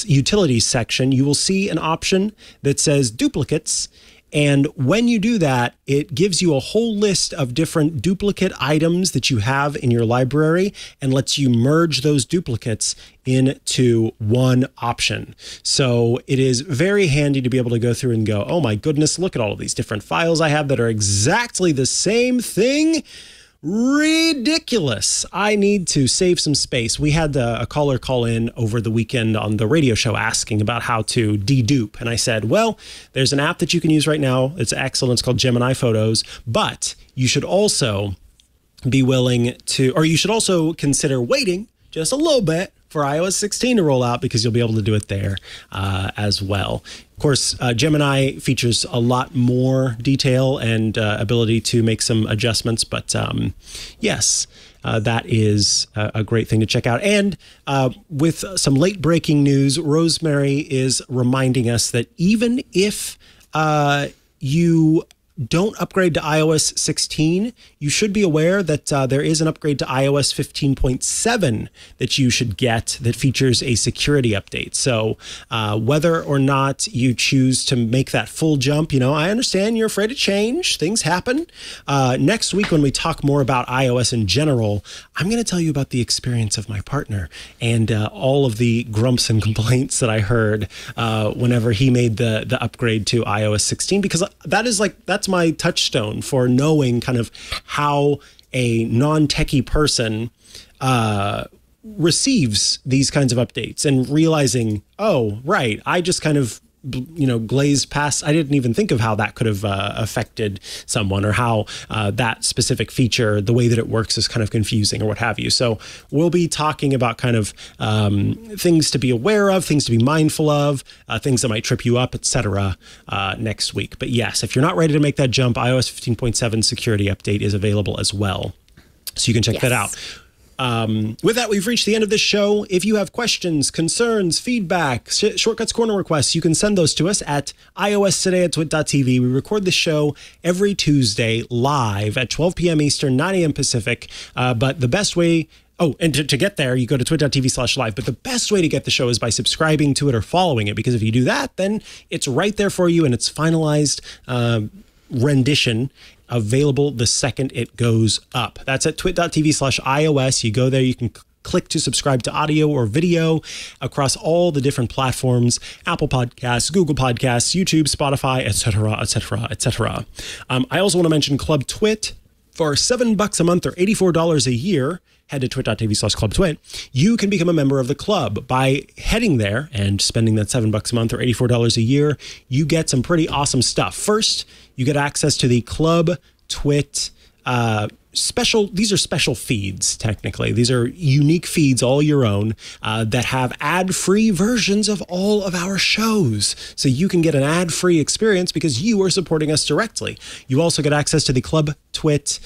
utilities section, you will see an option that says duplicates. And when you do that, it gives you a whole list of different duplicate items that you have in your library and lets you merge those duplicates into one option. So it is very handy to be able to go through and go, oh my goodness, look at all of these different files I have that are exactly the same thing. Ridiculous. I need to save some space. We had a caller call in over the weekend on the radio show asking about how to dedupe. And I said, well, there's an app that you can use right now. It's excellent. It's called Gemini Photos. But you should also be willing to, or you should also consider waiting just a little bit for iOS 16 to roll out, because you'll be able to do it there as well. Of course, Gemini features a lot more detail and ability to make some adjustments, but yes, that is a great thing to check out. And with some late breaking news, Rosemary is reminding us that even if you don't upgrade to iOS 16, you should be aware that there is an upgrade to iOS 15.7 that you should get that features a security update. So whether or not you choose to make that full jump, I understand you're afraid of change. Things happen. Next week, when we talk more about iOS in general, I'm going to tell you about the experience of my partner and all of the grumps and complaints that I heard whenever he made the upgrade to iOS 16, because that's my touchstone for knowing kind of how a non-techie person receives these kinds of updates, and realizing, oh, right, I just kind of glazed past. I didn't even think of how that could have affected someone, or how that specific feature, the way that it works, is kind of confusing or what have you. So we'll be talking about kind of things to be aware of, things to be mindful of, things that might trip you up, etc. Next week. But yes, if you're not ready to make that jump, iOS 15.7 security update is available as well. So you can check that out. With that, we've reached the end of this show. If you have questions, concerns, feedback, Shortcuts Corner requests, you can send those to us at iOStoday@twit.tv. We record the show every Tuesday live at 12 p.m. Eastern, 9 a.m. Pacific. But the best way... Oh, and to get there, you go to twit.tv/live. But the best way to get the show is by subscribing to it or following it, because if you do that, then it's right there for you, and it's finalized rendition available the second it goes up. That's at twit.tv/iOS. You go there, you can click to subscribe to audio or video across all the different platforms: Apple Podcasts, Google Podcasts, YouTube, Spotify, etc., etc., etc. I also want to mention Club Twit. For $7 a month or $84 a year, head to twit.tv/clubtwit. You can become a member of the club by heading there and spending that $7 a month or $84 a year. You get some pretty awesome stuff. First, you get access to the Club Twit special. These are special feeds, technically. These are unique feeds, all your own, that have ad-free versions of all of our shows. So you can get an ad-free experience because you are supporting us directly. You also get access to the Club Twit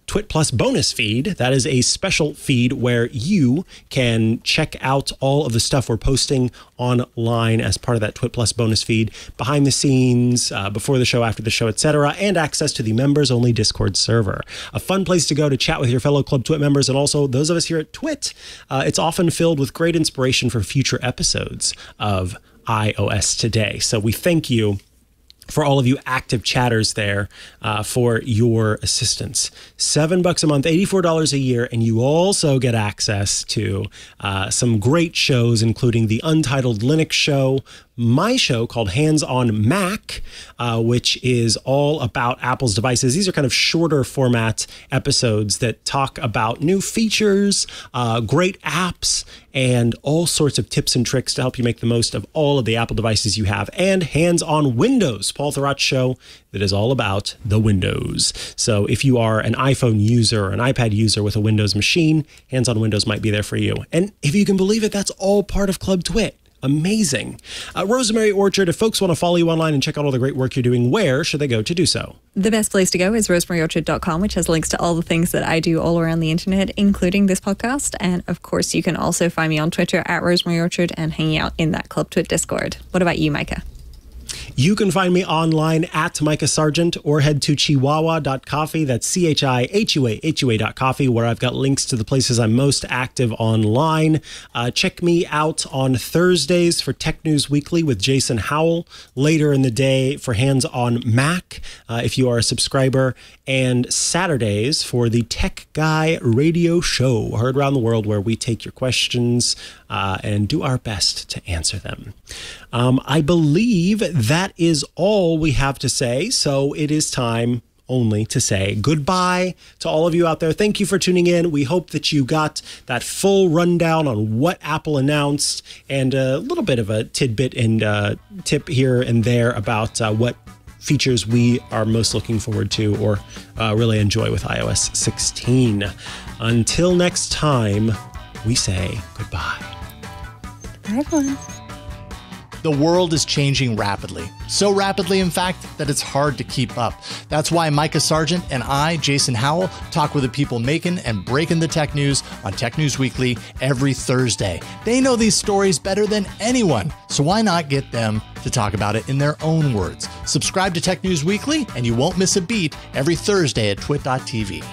Twit Plus bonus feed. That is a special feed where you can check out all of the stuff we're posting online as part of that Twit Plus bonus feed, behind the scenes, before the show, after the show, etc., and access to the members only Discord server. A fun place to go to chat with your fellow Club Twit members, and also those of us here at Twit. It's often filled with great inspiration for future episodes of iOS Today. So we thank you for all of you active chatters there for your assistance. $7 a month, $84 a year, and you also get access to some great shows, including the Untitled Linux Show, my show called Hands on Mac, which is all about Apple's devices. These are kind of shorter format episodes that talk about new features, great apps, and all sorts of tips and tricks to help you make the most of all of the Apple devices you have. And Hands on Windows, Paul Thurrott's show that is all about the Windows. So if you are an iPhone user or an iPad user with a Windows machine, Hands on Windows might be there for you. And if you can believe it, that's all part of Club TWiT. Amazing. Rosemary Orchard, if folks want to follow you online and check out all the great work you're doing, where should they go to do so? The best place to go is rosemaryorchard.com, which has links to all the things that I do all around the internet, including this podcast. And of course, you can also find me on Twitter at Rosemary Orchard and hanging out in that Club TWiT Discord. What about you, Mikah? You can find me online at Mikah Sargent or head to chihuahua.coffee. That's CHIHUA.coffee, where I've got links to the places I'm most active online. Check me out on Thursdays for Tech News Weekly with Jason Howell. Later in the day for Hands on Mac, if you are a subscriber. And Saturdays for the Tech Guy Radio Show, heard around the world, where we take your questions and do our best to answer them. I believe that is all we have to say, so it is time only to say goodbye to all of you out there. Thank you for tuning in. We hope that you got that full rundown on what Apple announced and a little bit of a tidbit and tip here and there about what features we are most looking forward to or really enjoy with iOS 16. Until next time, we say goodbye. Bye, everyone. The world is changing rapidly. So rapidly, in fact, that it's hard to keep up. That's why Mikah Sargent and I, Jason Howell, talk with the people making and breaking the tech news on Tech News Weekly every Thursday. They know these stories better than anyone, so why not get them to talk about it in their own words? Subscribe to Tech News Weekly and you won't miss a beat every Thursday at twit.tv.